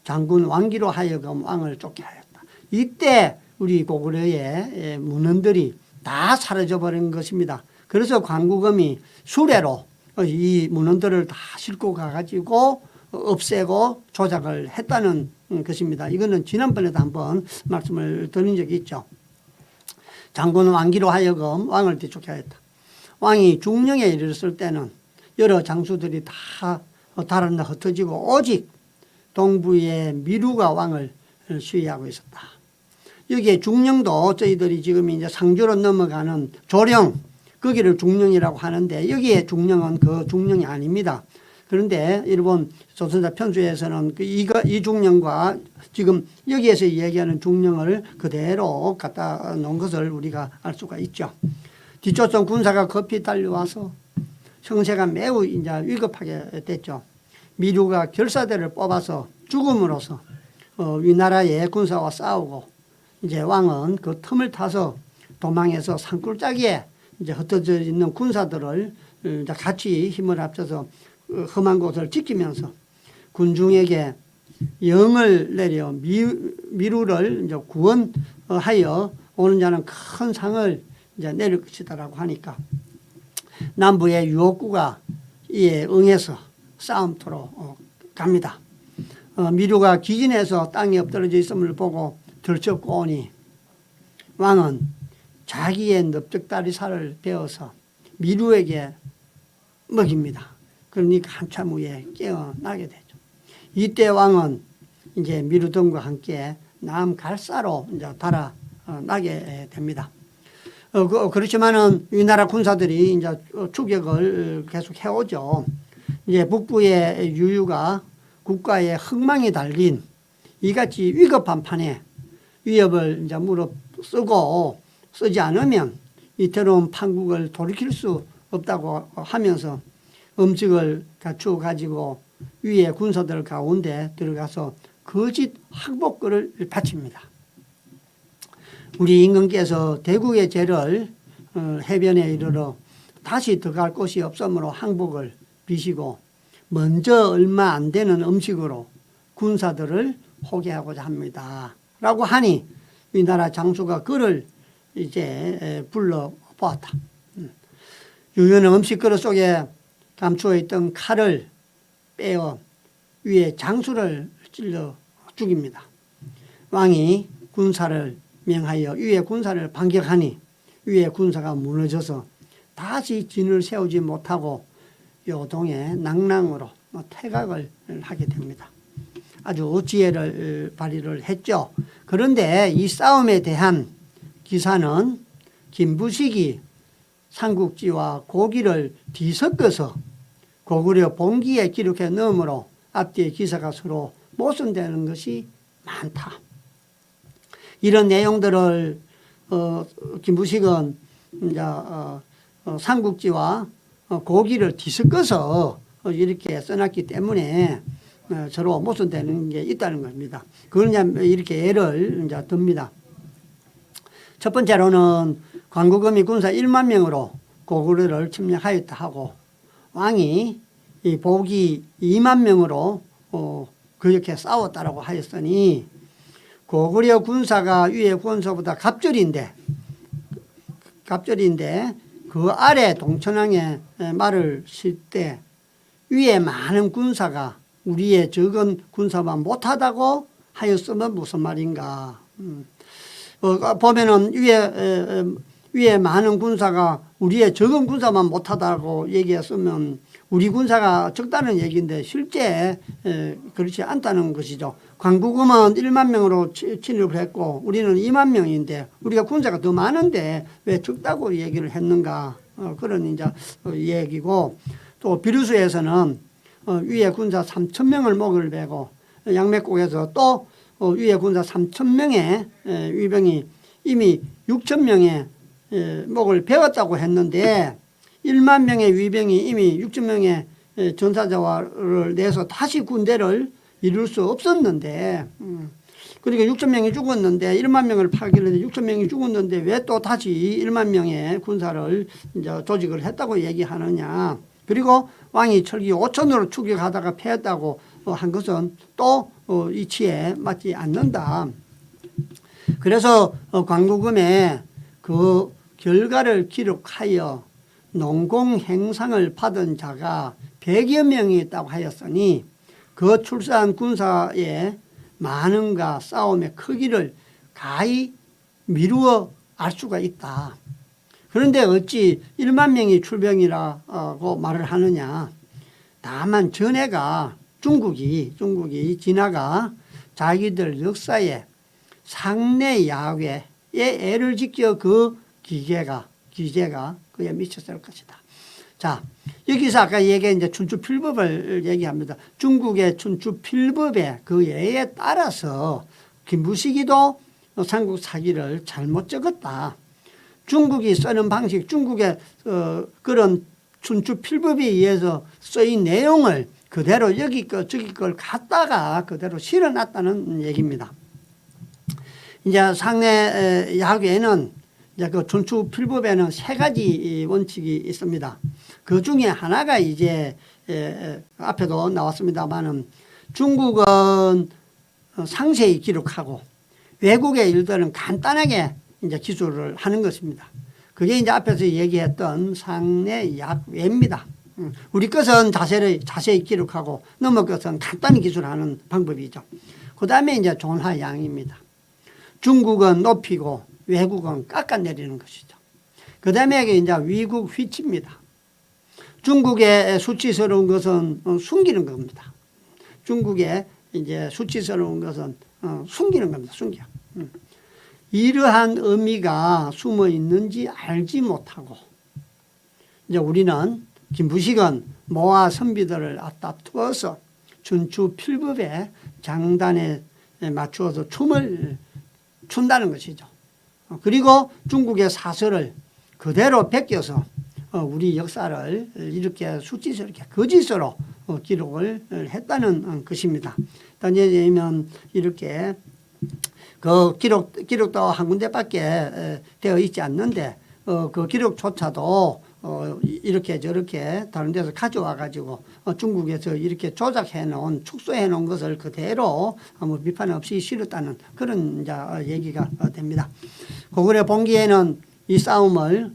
A: 장군 왕기로 하여금 왕을 쫓게 하였다. 이때 우리 고구려의 문헌들이 다 사라져버린 것입니다. 그래서 광구검이 수레로 이 문헌들을 다 싣고 가가지고 없애고 조작을 했다는 것입니다. 이거는 지난번에도 한번 말씀을 드린 적이 있죠. 장군 왕기로 하여금 왕을 뒤쫓게 하였다. 왕이 중령에 이르렀을 때는 여러 장수들이 다 달아나 흩어지고 오직 동부의 미루가 왕을 시위하고 있었다. 여기에 중령도 저희들이 지금 이제 상주로 넘어가는 조령, 거기를 중령이라고 하는데 여기에 중령은 그 중령이 아닙니다. 그런데 일본 조선사 편수에서는 이 중령과 지금 여기에서 얘기하는 중령을 그대로 갖다 놓은 것을 우리가 알 수가 있죠. 뒤쫓던 군사가 급히 달려와서 형세가 매우 이제 위급하게 됐죠. 미루가 결사대를 뽑아서 죽음으로써 위나라의 군사와 싸우고 이제 왕은 그 틈을 타서 도망해서 산골짜기에 이제 흩어져 있는 군사들을 이제 같이 힘을 합쳐서 험한 곳을 지키면서 군중에게 영을 내려 미루를 이제 구원하여 오는 자는 큰 상을 이제 내릴 것이다라고 하니까 남부의 유혹구가 이에 응해서 싸움터로 갑니다. 미루가 기진해서 땅에 엎드러져 있음을 보고 들썩고 오니 왕은 자기의 넓적다리살을 베어서 미루에게 먹입니다. 그러니까 한참 후에 깨어나게 되죠. 이때 왕은 이제 미루 등과 함께 남갈사로 이제 달아나게 됩니다. 그렇지만은 위나라 군사들이 이제 추격을 계속 해오죠. 이제 북부의 유유가 국가의 흥망이 달린 이같이 위급한 판에 위협을 이제 무릅쓰고 쓰지 않으면 이태로운 판국을 돌이킬 수 없다고 하면서 음식을 갖추어 가지고 위에 군사들 가운데 들어가서 거짓 항복글을 바칩니다. 우리 임금께서 대국의 죄를 해변에 이르러 다시 들어갈 곳이 없으므로 항복을 비시고 먼저 얼마 안 되는 음식으로 군사들을 호개하고자 합니다. 라고 하니 위나라 장수가 그를 이제 불러 보았다. 유유는 음식 그릇 속에 감추어 있던 칼을 빼어 위에 장수를 찔러 죽입니다. 왕이 군사를 명하여 위에 군사를 반격하니 위에 군사가 무너져서 다시 진을 세우지 못하고 요동의 낭랑으로 퇴각을 하게 됩니다. 아주 지혜를 발휘를 했죠. 그런데 이 싸움에 대한 기사는 김부식이 삼국지와 고기를 뒤섞어서 고구려 본기에 기록해 넣으므로 앞뒤의 기사가 서로 모순되는 것이 많다. 이런 내용들을 김부식은 이제 삼국지와 고기를 뒤섞어서 이렇게 써놨기 때문에 서로 모순되는 게 있다는 겁니다. 그걸 이제 이렇게 예를 이제 듭니다. 첫 번째로는 광구금이 군사 1만 명으로 고구려를 침략하였다 하고 왕이 이 복이 2만 명으로 그렇게 싸웠다라고 하였으니 고구려 군사가 위의 군사보다 갑절인데 그 아래 동천왕의 말을 실 때 위에 많은 군사가 우리의 적은 군사만 못하다고 하였으면 무슨 말인가. 보면은 위에 많은 군사가 우리의 적은 군사만 못하다고 얘기했으면 우리 군사가 적다는 얘기인데 실제 그렇지 않다는 것이죠. 광구금은 1만 명으로 침입을 했고 우리는 2만 명인데 우리가 군사가 더 많은데 왜 적다고 얘기를 했는가. 그런 이제 얘기고 또 비루수에서는 위에 군사 3,000명을 목을 베고 양맥국에서 또 위에 군사 3,000명의 위병이 이미 6,000명의 목을 베었다고 했는데 1만 명의 위병이 이미 6,000명의 전사자를 내서 다시 군대를 이룰 수 없었는데 그러니까 6,000명이 죽었는데 1만 명을 파기를 6,000명이 죽었는데 왜 또 다시 1만 명의 군사를 이제 조직을 했다고 얘기하느냐. 그리고 왕이 철기 5천으로 추격하다가 패했다고 한 것은 또 이치에 맞지 않는다. 그래서 광구금에 그 결과를 기록하여 농공행상을 받은 자가 100여 명이 있다고 하였으니 그 출사한 군사의 많음과 싸움의 크기를 가히 미루어 알 수가 있다. 그런데 어찌 1만 명이 출병이라고 말을 하느냐. 다만 전해가 중국이 진화가 자기들 역사에 상내 야외에 애를 지켜 그 기계가 그에 미쳤을 것이다. 자, 여기서 아까 얘기한 이제 춘추필법을 얘기합니다. 중국의 춘추필법의 그 예에 따라서 김부식이도 삼국 사기를 잘못 적었다. 중국이 쓰는 방식, 중국의 그런 춘추필법에 의해서 쓰인 내용을 그대로 여기 거 저기 걸 갖다가 그대로 실어놨다는 얘기입니다. 이제 상내 야구에는 이제 그 춘추필법에는 3가지 원칙이 있습니다. 그 중에 하나가 이제 앞에도 나왔습니다만은 중국은 상세히 기록하고 외국의 일들은 간단하게 이제 기술을 하는 것입니다. 그게 이제 앞에서 얘기했던 상내 약외입니다. 우리 것은 자세히 기록하고 넘어 것은 간단히 기술하는 방법이죠. 그 다음에 이제 존화양입니다. 중국은 높이고 외국은 깎아내리는 것이죠. 그 다음에 이제 위국 휘치입니다. 중국의 수치스러운 것은 숨기는 겁니다. 중국의 이제 수치스러운 것은 숨기는 겁니다. 숨겨. 이러한 의미가 숨어 있는지 알지 못하고 이제 우리는 김부식은 모아 선비들을 갖다 두어서 춘추필법의 장단에 맞추어서 춤을 춘다는 것이죠. 그리고 중국의 사설을 그대로 베껴서 우리 역사를 이렇게 수치스럽게 거짓으로 기록을 했다는 것입니다. 단지면 이렇게 그 기록도 한 군데밖에 되어 있지 않는데 그 기록조차도 이렇게 저렇게 다른 데서 가져와 가지고 중국에서 이렇게 조작해 놓은 축소해 놓은 것을 그대로 아무 비판 없이 실었다는 그런 이제 얘기가 됩니다. 고구려 봉기에는 이 싸움을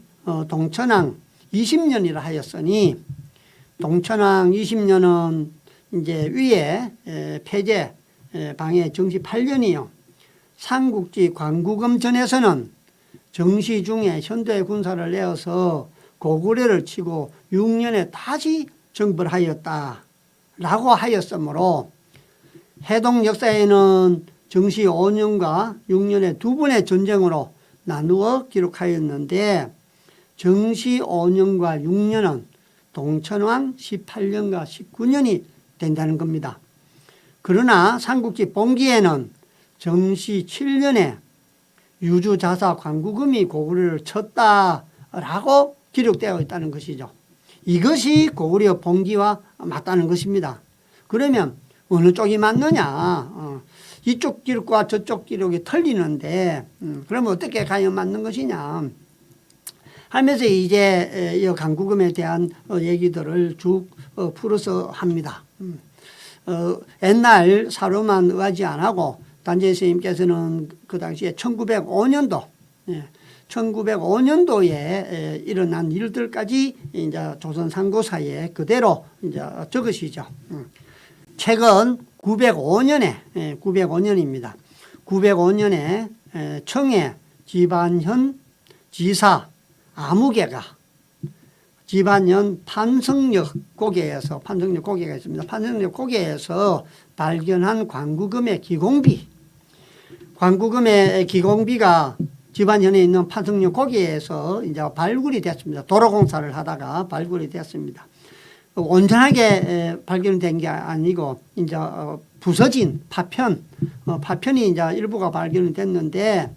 A: 동천왕 20년이라 하였으니 동천왕 20년은 이제 위에 폐제 방해 정시 8년이요. 삼국지 광구금 전에서는 정시 중에 현대 군사를 내어서 고구려를 치고 6년에 다시 정벌 하였다 라고 하였으므로 해동 역사에는 정시 5년과 6년의 2번의 전쟁으로 나누어 기록하였는데 정시 5년과 6년은 동천왕 18년과 19년이 된다는 겁니다. 그러나 삼국지 봉기에는 정시 7년에 유주자사 광구금이 고구려를 쳤다라고 기록되어 있다는 것이죠. 이것이 고구려 봉기와 맞다는 것입니다. 그러면 어느 쪽이 맞느냐? 이쪽 기록과 저쪽 기록이 틀리는데 그러면 어떻게 과연 맞는 것이냐 하면서 이제 이 강구금에 대한 얘기들을 쭉 풀어서 합니다. 옛날 사료만 의하지 안 하고 단재 스님께서는 그 당시에 1905년도 1905년도에 일어난 일들까지 이제 조선 상고사에 그대로 이제 적으시죠. 최근 905년에 905년입니다. 905년에 청해 지반현 지사 아무개가 지반현 판성역 고개에서 판성역 고개가 있습니다. 판성역 고개에서 발견한 관구금의 기공비, 관구금의 기공비가 지반현에 있는 판성역 고개에서 이제 발굴이 됐습니다. 도로공사를 하다가 발굴이 됐습니다. 온전하게 발견된 게 아니고 이제 부서진 파편, 파편이 이제 일부가 발견이 됐는데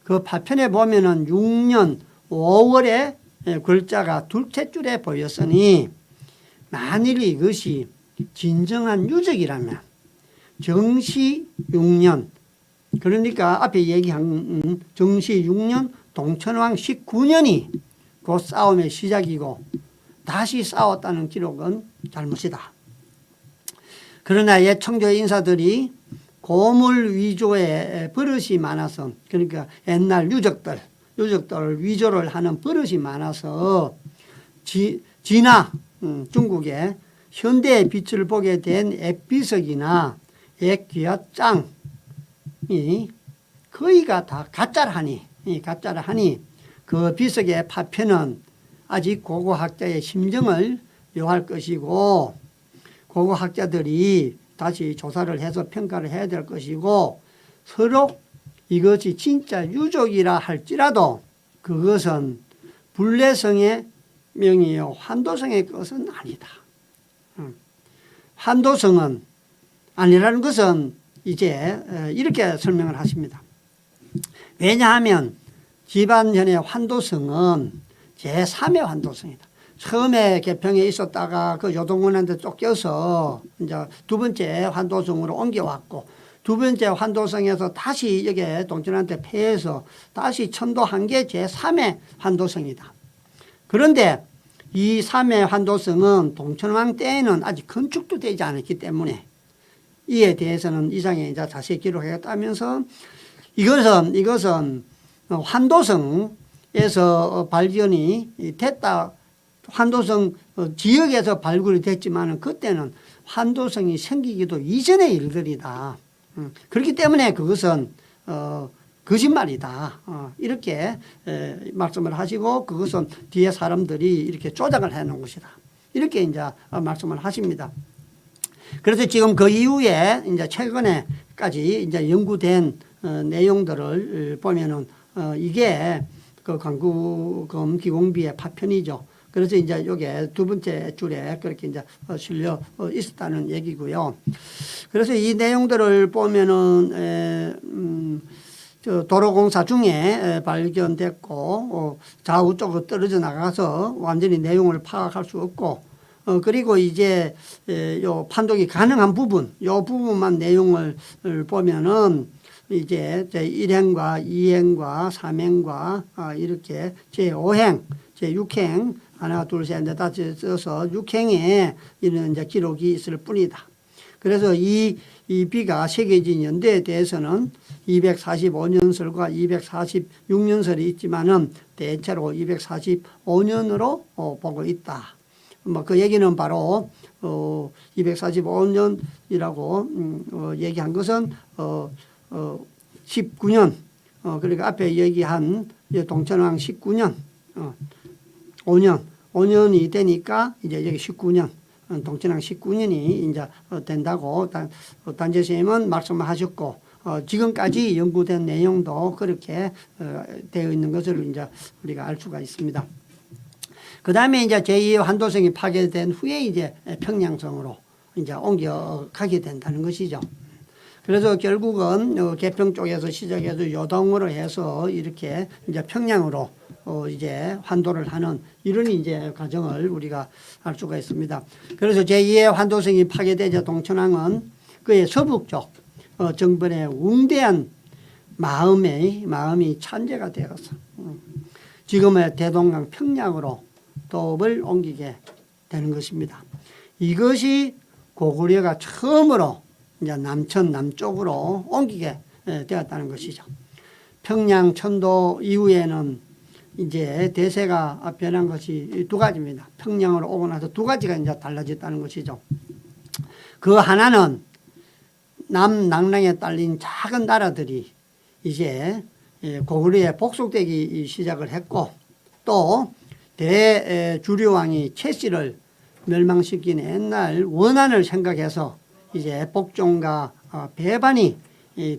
A: 그 파편에 보면은 6년 5월에 글자가 둘째 줄에 보였으니 만일 이것이 진정한 유적이라면 정시 6년 그러니까 앞에 얘기한 정시 6년 동천왕 19년이 그 싸움의 시작이고 다시 싸웠다는 기록은 잘못이다. 그러나 옛 청조의 인사들이 고물 위조의 버릇이 많아서 그러니까 옛날 유적들을 위조를 하는 버릇이 많아서 진화 중국의 현대의 빛을 보게 된 액비석이나 액귀화장이 거의가 다 가짜라 하니 그 비석의 파편은 아직 고고학자의 심정을 요할 것이고 고고학자들이 다시 조사를 해서 평가를 해야 될 것이고 서로 이것이 진짜 유적이라 할지라도 그것은 불례성의 명이요 환도성의 것은 아니다. 환도성은 아니라는 것은 이제 이렇게 설명을 하십니다. 왜냐하면 지반현의 환도성은 제3의 환도성이다. 처음에 개평에 있었다가 그 요동군한테 쫓겨서 이제 두 번째 환도성으로 옮겨왔고 두 번째 환도성에서 다시 여기에 동천한테 패해서 다시 천도한 게 제3의 환도성이다. 그런데 이 3의 환도성은 동천왕 때에는 아직 건축도 되지 않았기 때문에 이에 대해서는 이상에 이제 자세히 기록하겠다면서 이것은 환도성에서 발견이 됐다. 환도성 지역에서 발굴이 됐지만 그때는 환도성이 생기기도 이전의 일들이다. 그렇기 때문에 그것은 거짓말이다. 이렇게 말씀을 하시고 그것은 뒤에 사람들이 이렇게 조작을 해놓은 것이다. 이렇게 이제 말씀을 하십니다. 그래서 지금 그 이후에 이제 최근에까지 이제 연구된 내용들을 보면은 이게 그 관구금 기공비의 파편이죠. 그래서 이제 요게 두 번째 줄에 그렇게 이제 실려 있었다는 얘기고요. 그래서 이 내용들을 보면은 저 도로공사 중에 발견됐고 좌우 쪽으로 떨어져 나가서 완전히 내용을 파악할 수 없고 그리고 이제 요 판독이 가능한 부분 요 부분만 내용을 보면은 이제 제1행과 2행과 3행과 이렇게 제5행 제6행 하나 둘 셋 넷 다섯 써서 6행에 이런 이제 기록이 있을 뿐이다. 그래서 이 비가 새겨진 연대에 대해서는 245년설과 246년설이 있지만은 대체로 245년으로 보고 있다. 뭐 그 얘기는 바로 245년이라고 얘기한 것은 19년 그러니까 앞에 얘기한 동천왕 19년 5년이 되니까 이제 여기 19년 동천왕 19년이 이제 된다고 단재 스님은 말씀하셨고 지금까지 연구된 내용도 그렇게 되어 있는 것을 이제 우리가 알 수가 있습니다. 그 다음에 이제 제2의 환도성이 파괴된 후에 이제 평양성으로 이제 옮겨가게 된다는 것이죠. 그래서 결국은 개평 쪽에서 시작해서 요동으로 해서 이렇게 이제 평양으로 이제 환도를 하는 이런 이제 과정을 우리가 알 수가 있습니다. 그래서 제2의 환도성이 파괴되자 동천왕은 그의 서북쪽 정번의 웅대한 마음이 찬재가 되어서 지금의 대동강 평양으로 도읍을 옮기게 되는 것입니다. 이것이 고구려가 처음으로 이제 남천 남쪽으로 옮기게 되었다는 것이죠. 평양 천도 이후에는 이제 대세가 변한 것이 두 가지입니다. 평양으로 오고 나서 두 가지가 이제 달라졌다는 것이죠. 그 하나는 남낭랑에 딸린 작은 나라들이 이제 고구려에 복속되기 시작을 했고, 또 대주류왕이 최씨를 멸망시킨 옛날 원한을 생각해서 이제 복종과 배반이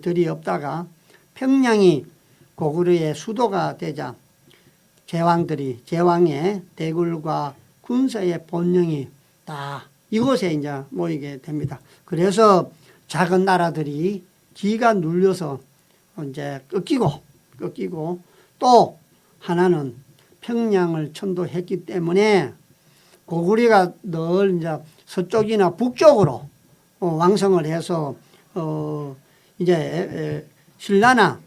A: 들이 없다가 평양이 고구려의 수도가 되자 제왕의 대굴과 군사의 본령이 다 이곳에 이제 모이게 됩니다. 그래서 작은 나라들이 기가 눌려서 이제 꺾이고 또 하나는 평양을 천도했기 때문에 고구려가 늘 이제 서쪽이나 북쪽으로 왕성을 해서 이제 신라나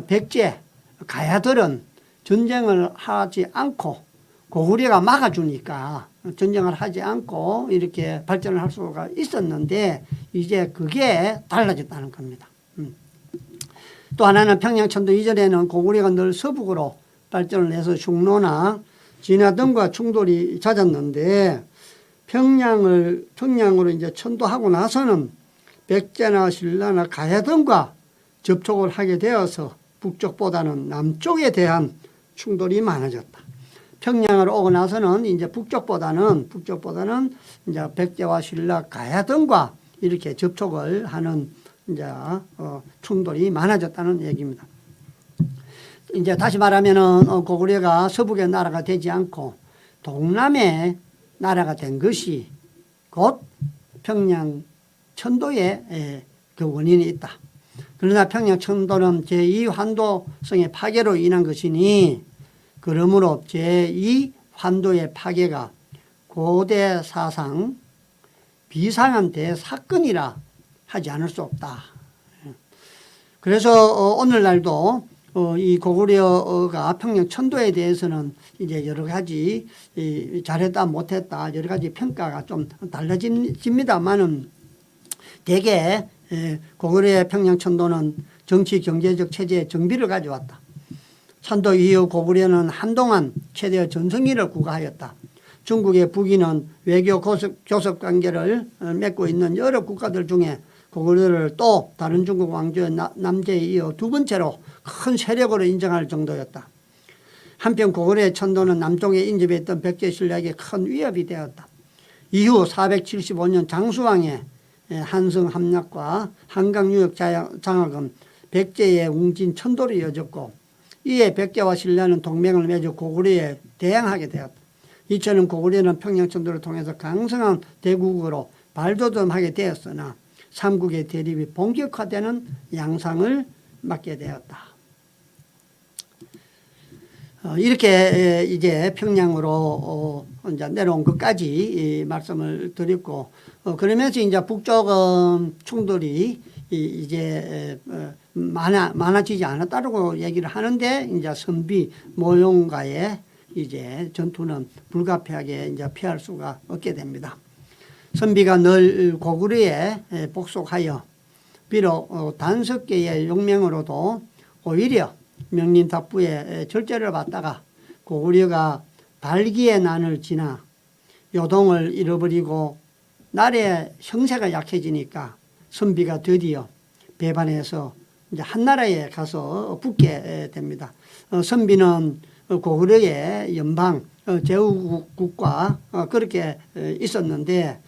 A: 백제 가야들은 전쟁을 하지 않고 고구려가 막아주니까 전쟁을 하지 않고 이렇게 발전을 할 수가 있었는데 이제 그게 달라졌다는 겁니다. 또 하나는 평양천도 이전에는 고구려가 늘 서북으로 발전을 해서 흉노나 진화 등과 충돌이 잦았는데 평양으로 이제 천도하고 나서는 백제나 신라나 가야 등과 접촉을 하게 되어서 북쪽보다는 남쪽에 대한 충돌이 많아졌다. 평양으로 오고 나서는 이제 북쪽보다는 이제 백제와 신라 가야 등과 이렇게 접촉을 하는 이제 충돌이 많아졌다는 얘기입니다. 이제 다시 말하면은 고구려가 서북의 나라가 되지 않고 동남의 나라가 된 것이 곧 평양 천도에 그 원인이 있다. 그러나 평양 천도는 제2환도성의 파괴로 인한 것이니 그러므로 제2환도의 파괴가 고대 사상 비상한 대사건이라 하지 않을 수 없다. 그래서 오늘날도 이 고구려가 평양 천도에 대해서는 이제 여러 가지 잘했다 못했다 여러 가지 평가가 좀 달라집니다만은 대개 고구려의 평양 천도는 정치 경제적 체제의 정비를 가져왔다. 천도 이후 고구려는 한동안 최대의 전성기를 구가하였다. 중국의 북위는 외교 교섭 관계를 맺고 있는 여러 국가들 중에 고구려를 또 다른 중국 왕조의 남제에 이어 두 번째로 큰 세력으로 인정할 정도였다. 한편 고구려의 천도는 남쪽에 인접해 있던 백제 신라에게 큰 위협이 되었다. 이후 475년 장수왕의 한성 함락과 한강 유역 장악은 백제의 웅진 천도로 이어졌고 이에 백제와 신라는 동맹을 맺어 고구려에 대항하게 되었다. 이처럼 고구려는 평양 천도를 통해서 강성한 대국으로 발돋움하게 되었으나 삼국의 대립이 본격화되는 양상을 맞게 되었다. 이렇게 이제 평양으로 이제 내려온 것까지 말씀을 드렸고, 그러면서 이제 북쪽은 충돌이 이제 많아지지 않았다고 얘기를 하는데 이제 선비 모용과의 이제 전투는 불가피하게 이제 피할 수가 없게 됩니다. 선비가 늘 고구려에 복속하여 비록 단석계의 용맹으로도 오히려 명린답부의 절제를 받다가 고구려가 발기의 난을 지나 요동을 잃어버리고 나라의 형세가 약해지니까 선비가 드디어 배반해서 이제 한나라에 가서 붙게 됩니다. 선비는 고구려의 연방 제후국과 그렇게 있었는데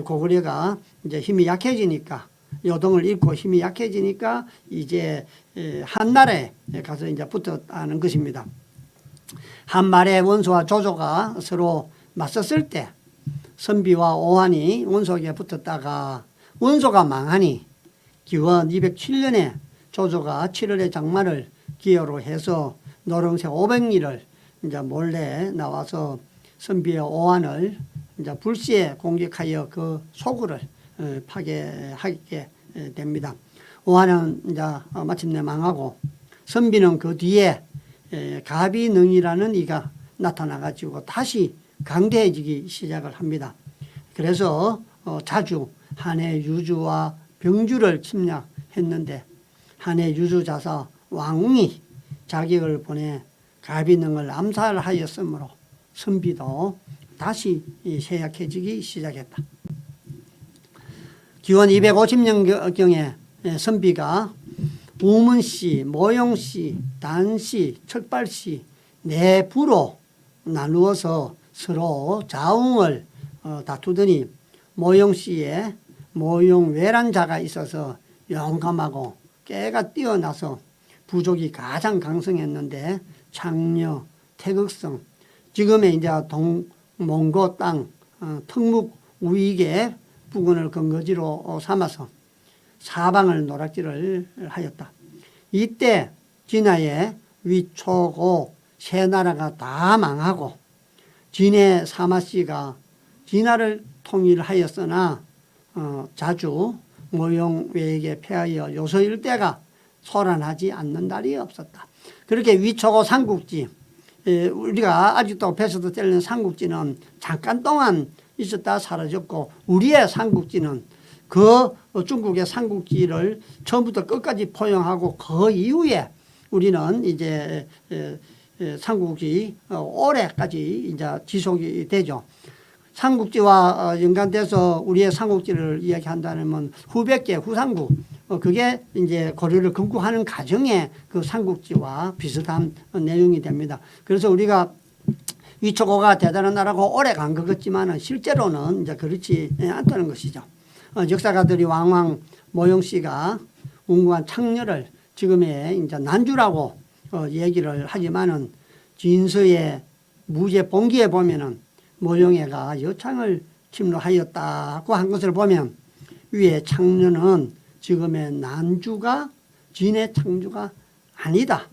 A: 고구려가 이제 힘이 약해지니까 요동을 잃고 힘이 약해지니까 이제 한나라에 가서 이제 붙었다는 것입니다. 한말의 원소와 조조가 서로 맞섰을 때 선비와 오한이 원소에게 붙었다가 원소가 망하니 기원 207년에 조조가 7월의 장마를 기여로 해서 노릉새 500리를 이제 몰래 나와서 선비의 오한을 이제 불시에 공격하여 그 소굴을 파괴하게 됩니다. 오한은 이제 마침내 망하고 선비는 그 뒤에 가비능이라는 이가 나타나가지고 다시 강대해지기 시작을 합니다. 그래서 자주 한해 유주와 병주를 침략했는데 한해 유주자사 왕웅이 자격을 보내 가비능을 암살하였으므로 선비도 다시 쇠약해지기 시작했다. 기원 250년경에 선비가 우문씨, 모용씨, 단씨, 척발씨 네 부로 나누어서 서로 자웅을 다투더니 모용씨에 모용외란자가 있어서 용감하고 깨가 뛰어나서 부족이 가장 강성했는데 창녀, 태극성, 지금의 이제 동몽고 땅 특묵 우익의 부근을 근거지로 삼아서 사방을 노략질을 하였다. 이때 진화의 위초고 세 나라가 다 망하고 진해 사마씨가 진화를 통일하였으나 자주 모용외에게 패하여 요소 일대가 소란하지 않는 날이 없었다. 그렇게 위초고 삼국지, 우리가 아직도 벼서도 때리는 삼국지는 잠깐 동안 있었다 사라졌고 우리의 삼국지는 그 중국의 삼국지를 처음부터 끝까지 포용하고 그 이후에 우리는 이제 삼국지 올해까지 이제 지속이 되죠. 삼국지와 연관돼서 우리의 삼국지를 이야기한다면 후백제 후삼국 그게 이제 고려를 건국하는 과정에 그 삼국지와 비슷한 내용이 됩니다. 그래서 우리가 위초고가 대단한 나라고 오래 간 것 같지만은 실제로는 이제 그렇지 않다는 것이죠. 역사가들이 왕왕 모용 씨가 운구한 창녀를 지금의 이제 난주라고 얘기를 하지만은 진서의 무제 봉기에 보면은 모용애가 여창을 침노하였다고 한 것을 보면 위에 창녀는 지금의 난주가 진의 창주가 아니다.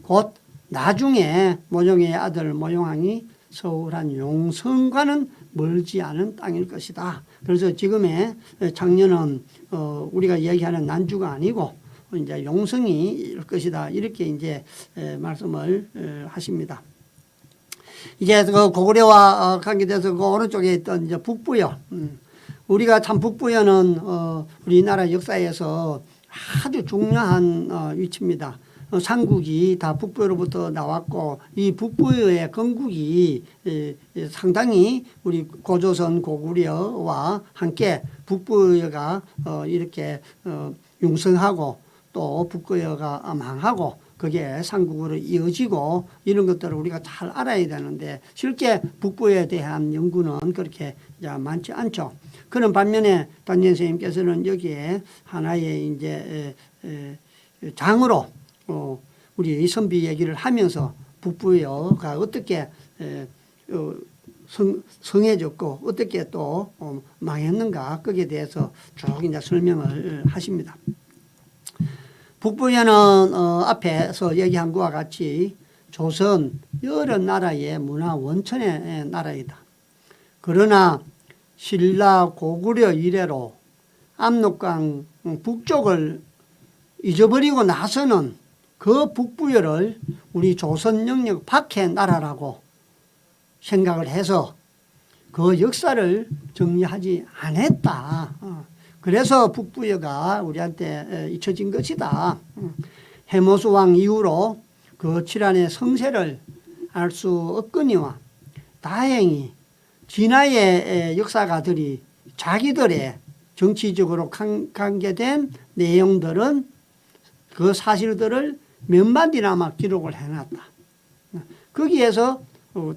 A: 곧 나중에 모용의 아들 모용왕이 서울한 용성과는 멀지 않은 땅일 것이다. 그래서 지금의 창녀는 우리가 이야기하는 난주가 아니고 이제 용성일 것이다. 이렇게 이제 말씀을 하십니다. 이제 그 고구려와 관계돼서 그 오른쪽에 있던 이제 북부여. 우리가 참 북부여는 우리나라 역사에서 아주 중요한 위치입니다. 삼국이 다 북부여로부터 나왔고 이 북부여의 건국이 상당히 우리 고조선 고구려와 함께 북부여가 이렇게 융성하고 또 북부여가 망하고 그게 삼국으로 이어지고 이런 것들을 우리가 잘 알아야 되는데 실제 북부에 대한 연구는 그렇게 많지 않죠. 그런 반면에 단전 선생님께서는 여기에 하나의 이제 장으로 우리 선비 얘기를 하면서 북부여가 어떻게 성해졌고 어떻게 또 망했는가 거기에 대해서 쭉 이제 설명을 하십니다. 북부여는 앞에서 얘기한 것과 같이 조선 여러 나라의 문화 원천의 나라이다. 그러나 신라 고구려 이래로 압록강 북쪽을 잊어버리고 나서는 그 북부여를 우리 조선 영역 밖의 나라라고 생각을 해서 그 역사를 정리하지 않았다. 그래서 북부여가 우리한테 잊혀진 것이다. 해모수 왕 이후로 그 칠한의 성세를 알 수 없거니와 다행히 진화의 역사가들이 자기들의 정치적으로 관계된 내용들은 그 사실들을 몇 마디나마 기록을 해놨다. 거기에서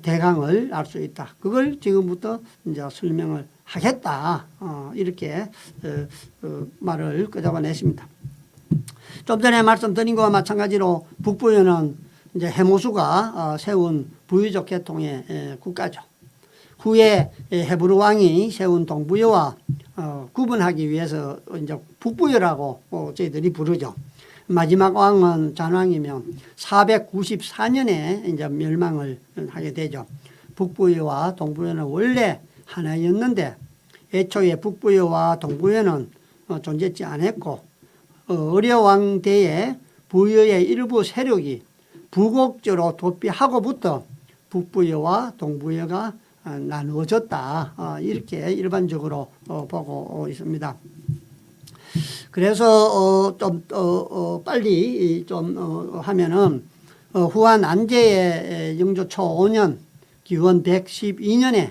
A: 대강을 알 수 있다. 그걸 지금부터 이제 설명을 하겠다. 이렇게 말을 끄집어냈습니다. 좀 전에 말씀드린 것과 마찬가지로 북부여는 이제 해모수가 세운 부유적 계통의 국가죠. 후에 헤브르 왕이 세운 동부여와 구분하기 위해서 이제 북부여라고 저희들이 부르죠. 마지막 왕은 잔왕이면 494년에 이제 멸망을 하게 되죠. 북부여와 동부여는 원래 하나였는데 애초에 북부여와 동부여는 존재치 않았고 어려왕 때에 부여의 일부 세력이 부국적으로 도피하고부터 북부여와 동부여가 나누어졌다. 이렇게 일반적으로 보고 있습니다. 그래서 빨리 좀 하면은 후한 안제의 영조 초 5년 기원 112년에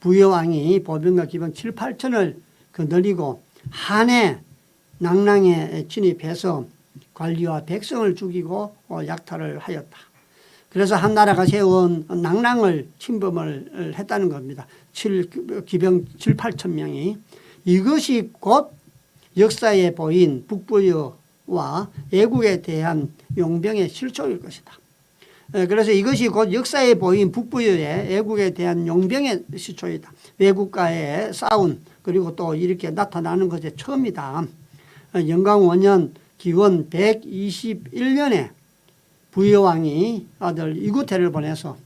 A: 부여왕이 보병과 기병 7, 8천을 거느리고 한해 낭랑에 진입해서 관리와 백성을 죽이고 약탈을 하였다. 그래서 한 나라가 세운 낭랑을 침범을 했다는 겁니다. 기병 7, 8천 명이. 이것이 곧 역사에 보인 북부여와 애국에 대한 용병의 실초일 것이다. 그래서 이것이 곧 역사에 보인 북부여의 애국에 대한 용병의 실초이다. 외국과의 싸운 그리고 또 이렇게 나타나는 것이 처음이다. 영광 5년 기원 121년에 부여왕이 아들 이구태를 보내서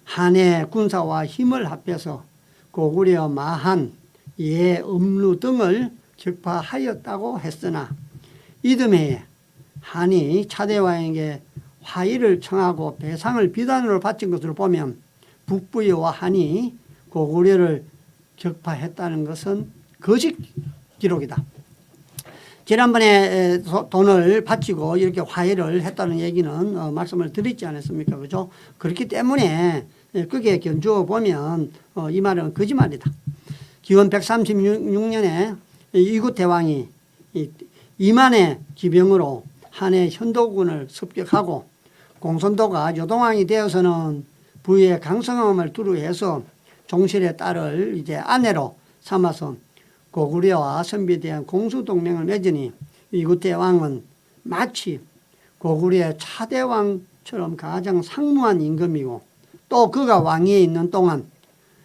A: 한해 군사와 힘을 합해서 고구려, 마한, 예, 음루 등을 격파하였다고 했으나 이듬해에 한이 차대왕에게 화의를 청하고 배상을 비단으로 바친 것을 보면 북부여와 한이 고구려를 격파했다는 것은 거짓 기록이다. 지난번에 돈을 바치고 이렇게 화해를 했다는 얘기는 말씀을 드렸지 않았습니까? 그죠? 그렇기 때문에 그게 견주어 보면 이 말은 거짓말이다. 기원 136년에 이구대왕이 2만의 기병으로 한해 현도군을 습격하고 공손도가 요동왕이 되어서는 부의 강성함을 두루해서 종실의 딸을 이제 아내로 삼아서 고구려와 선비에 대한 공수동맹을 맺으니 이구대왕은 마치 고구려의 차대왕처럼 가장 상무한 임금이고 또 그가 왕위에 있는 동안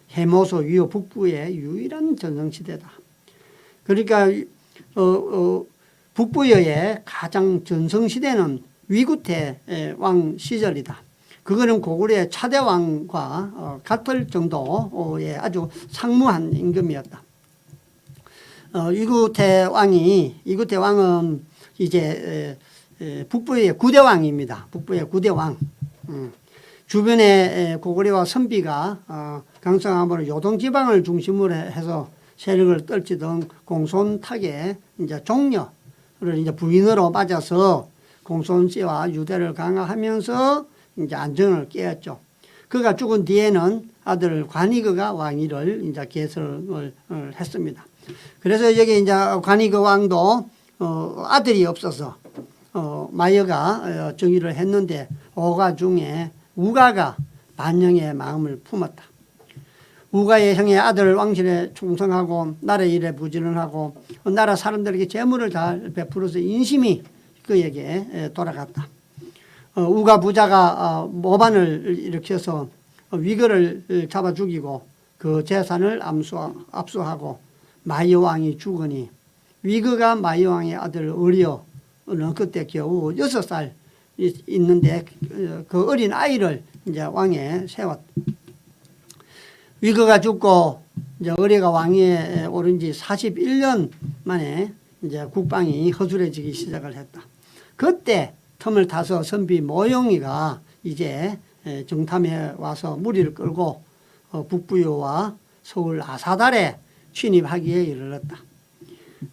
A: 해모소 위호 북부의 유일한 전성시대다. 그러니까 북부여의 가장 전성시대는 위구태 왕 시절이다. 그거는 고구려의 차대왕과 같을 정도의 아주 상무한 임금이었다. 이구태 왕은 이제 북부의 9대 왕입니다. 북부의 9대 왕. 주변에 고구려와 선비가 강성함으로 요동 지방을 중심으로 해서 세력을 떨치던 공손탁의 이제 종려를 이제 부인으로 맞아서 공손씨와 유대를 강화하면서 이제 안정을 깨었죠. 그가 죽은 뒤에는 아들 관이거가 왕위를 이제 계승을 했습니다. 그래서 여기 이제 관이거 왕도 아들이 없어서 마여가 정의를 했는데 오가 중에 우가가 반영의 마음을 품었다. 우가의 형의 아들 왕실에 충성하고 나라의 일에 부지런하고 나라 사람들에게 재물을 잘 베풀어서 인심이 그에게 돌아갔다. 우가 부자가 모반을 일으켜서 위거를 잡아 죽이고 그 재산을 압수하고 마여왕이 죽으니 위거가 마여왕의 아들 어려는 그때 겨우 6살 있는데 그 어린 아이를 이제 왕에 세웠다. 위거가 죽고 이제 어려가 왕위에 오른 지 41년 만에 이제 국방이 허술해지기 시작을 했다. 그때 틈을 타서 선비 모용이가 이제 정탐에 와서 무리를 끌고 북부여와 서울 아사달에 진입하기에 이르렀다.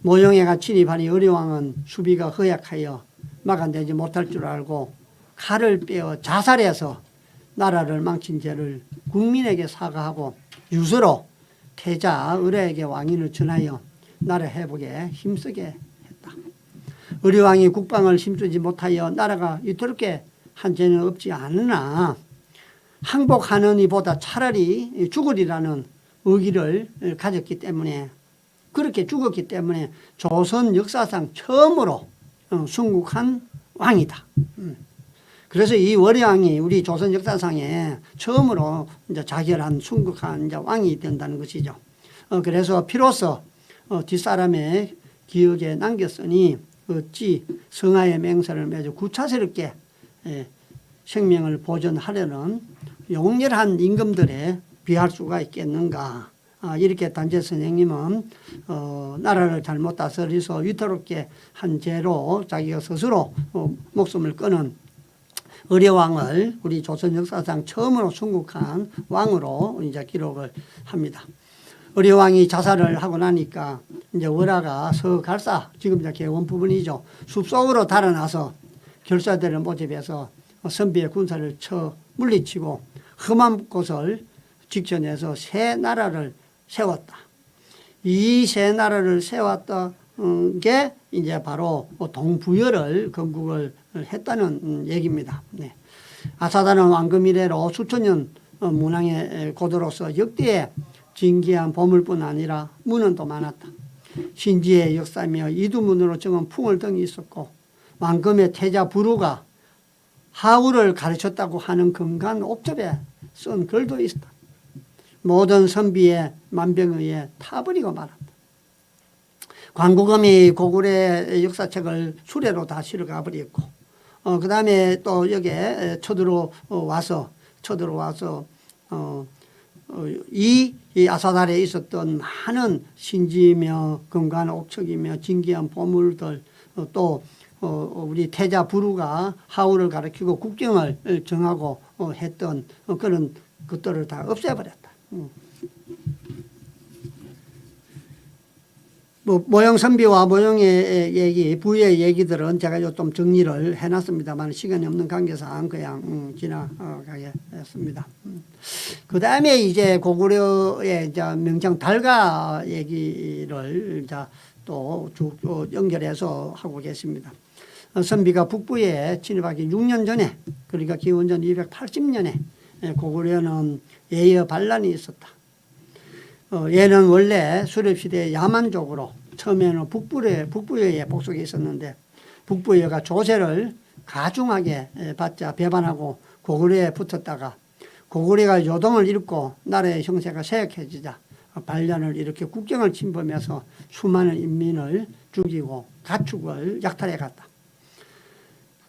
A: 모용이가 진입하니 어려왕은 수비가 허약하여 막아내지 못할 줄 알고 칼을 빼어 자살해서 나라를 망친 죄를 국민에게 사과하고 유서로 태자 의뢰에게 왕위를 전하여 나라 회복에 힘쓰게 했다. 의뢰왕이 국방을 힘쓰지 못하여 나라가 이토록게 한 죄는 없지 않으나 항복하느니보다 차라리 죽으리라는 의기를 가졌기 때문에 그렇게 죽었기 때문에 조선 역사상 처음으로 순국한 왕이다. 그래서 이 월왕이 우리 조선 역사상에 처음으로 이제 자결한 순국한 이제 왕이 된다는 것이죠. 그래서 비로소 뒷사람의 기억에 남겼으니 어찌 성하의 맹세를 맺어 구차스럽게 생명을 보존하려는 용렬한 임금들에 비할 수가 있겠는가. 이렇게 단재 선생님은 나라를 잘못 다스려서 위태롭게 한 죄로 자기가 스스로 목숨을 끊은 의뢰왕을 우리 조선 역사상 처음으로 순국한 왕으로 이제 기록을 합니다. 의뢰왕이 자살을 하고 나니까 이제 월화가 서갈사, 지금 이제 개원 부분이죠. 숲속으로 달아나서 결사대를 모집해서 선비의 군사를 쳐 물리치고 험한 곳을 직전해서 새 나라를 세웠다. 이 새 나라를 세웠던 게 이제 바로 동부여를 건국을 했다는 얘기입니다. 네. 아사다는 왕금 이래로 수천 년 문왕의 고도로서 역대의 진기한 보물뿐 아니라 문은 또 많았다. 신지의 역사며 이두문으로 정한 풍월 등이 있었고 왕금의 태자 부루가 하우를 가르쳤다고 하는 금간 옥접에 쓴 글도 있었다. 모든 선비의 만병의에 타버리고 말았다. 광구검이 고구려의 역사책을 수레로 다 실어가 버렸고 그 다음에 또 여기에 쳐들어와서 이 아사달에 있었던 많은 신지며 금관 옥척이며 진기한 보물들 또 우리 태자 부루가 하우를 가르치고 국경을 정하고 했던 그런 것들을 다 없애버렸다. 뭐 모형 선비와 모형의 얘기, 부의 얘기들은 제가 좀 정리를 해놨습니다만 시간이 없는 관계상 그냥 지나가겠습니다. 그 다음에 이제 고구려의 이제 명장 달가 얘기를 이제 또 쭉 연결해서 하고 계십니다. 선비가 북부에 진입하기 6년 전에, 그러니까 기원전 280년에 고구려는 예여 반란이 있었다. 얘는 원래 수렵시대의 야만족으로 처음에는 북부여에 복속에 있었는데 북부여가 조세를 가중하게 받자 배반하고 고구려에 붙었다가 고구려가 요동을 잃고 나라의 형세가 쇠약해지자 반란을 일으켜 국경을 침범해서 수많은 인민을 죽이고 가축을 약탈해 갔다.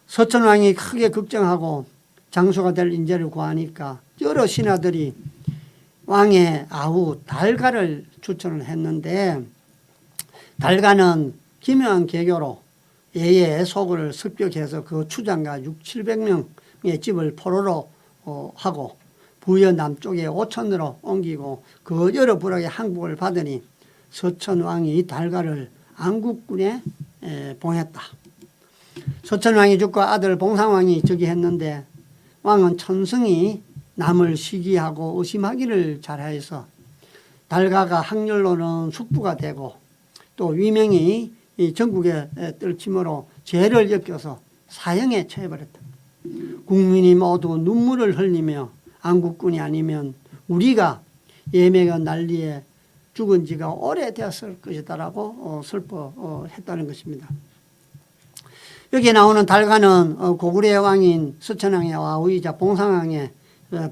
A: 서천왕이 크게 걱정하고 장수가 될 인재를 구하니까 여러 신하들이 왕의 아우 달가를 추천을 했는데 달가는 기묘한 계교로 예의 소굴을 습격해서 그 추장과 600~700명의 집을 포로로 하고 부여 남쪽에 오천으로 옮기고 그 여러 부락의 항복을 받으니 서천왕이 달가를 안국군에 봉했다. 서천왕이 죽고 아들 봉상왕이 즉위했는데 왕은 천성이 남을 시기하고 의심하기를 잘하여서 달가가 학렬로는 숙부가 되고 또 위명이 전국에 떨침으로 죄를 엮여서 사형에 처해버렸다. 국민이 모두 눈물을 흘리며 안국군이 아니면 우리가 예매가 난리에 죽은 지가 오래되었을 것이다라고 슬퍼했다는 것입니다. 여기에 나오는 달가는 고구려의 왕인 서천왕의 아우이자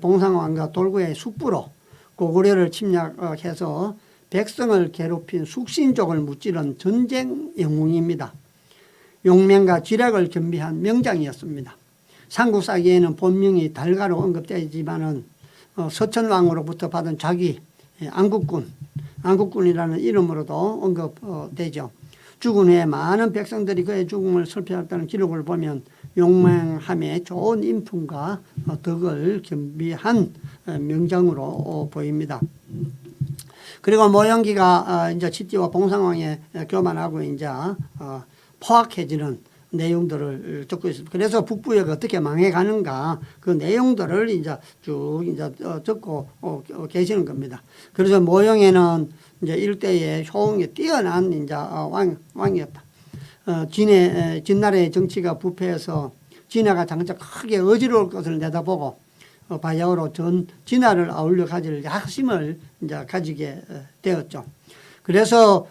A: 봉상왕과 돌구의 숙부로 고구려를 침략해서 백성을 괴롭힌 숙신족을 무찌른 전쟁 영웅입니다. 용맹과 지략을 겸비한 명장이었습니다. 삼국사기에는 본명이 달가로 언급되지만은 서천왕으로부터 받은 자기 안국군이라는 이름으로도 언급되죠. 죽은 후에 많은 백성들이 그의 죽음을 슬퍼했다는 기록을 보면 용맹함에 좋은 인품과 덕을 겸비한 명장으로 보입니다. 그리고 모형기가 이제 치띠와 봉상왕에 교만하고 이제 포악해지는 내용들을 적고 있습니다. 그래서 북부여가 어떻게 망해가는가 그 내용들을 이제 쭉 이제 적고 계시는 겁니다. 그래서 모형에는 이제 일대의 효응에 뛰어난 이제 왕이었다. 진나라의 정치가 부패해서 진화가 장차 크게 어지러울 것을 내다보고 바야흐로 전 진화를 아울러 가질 약심을 이제 가지게 되었죠. 그래서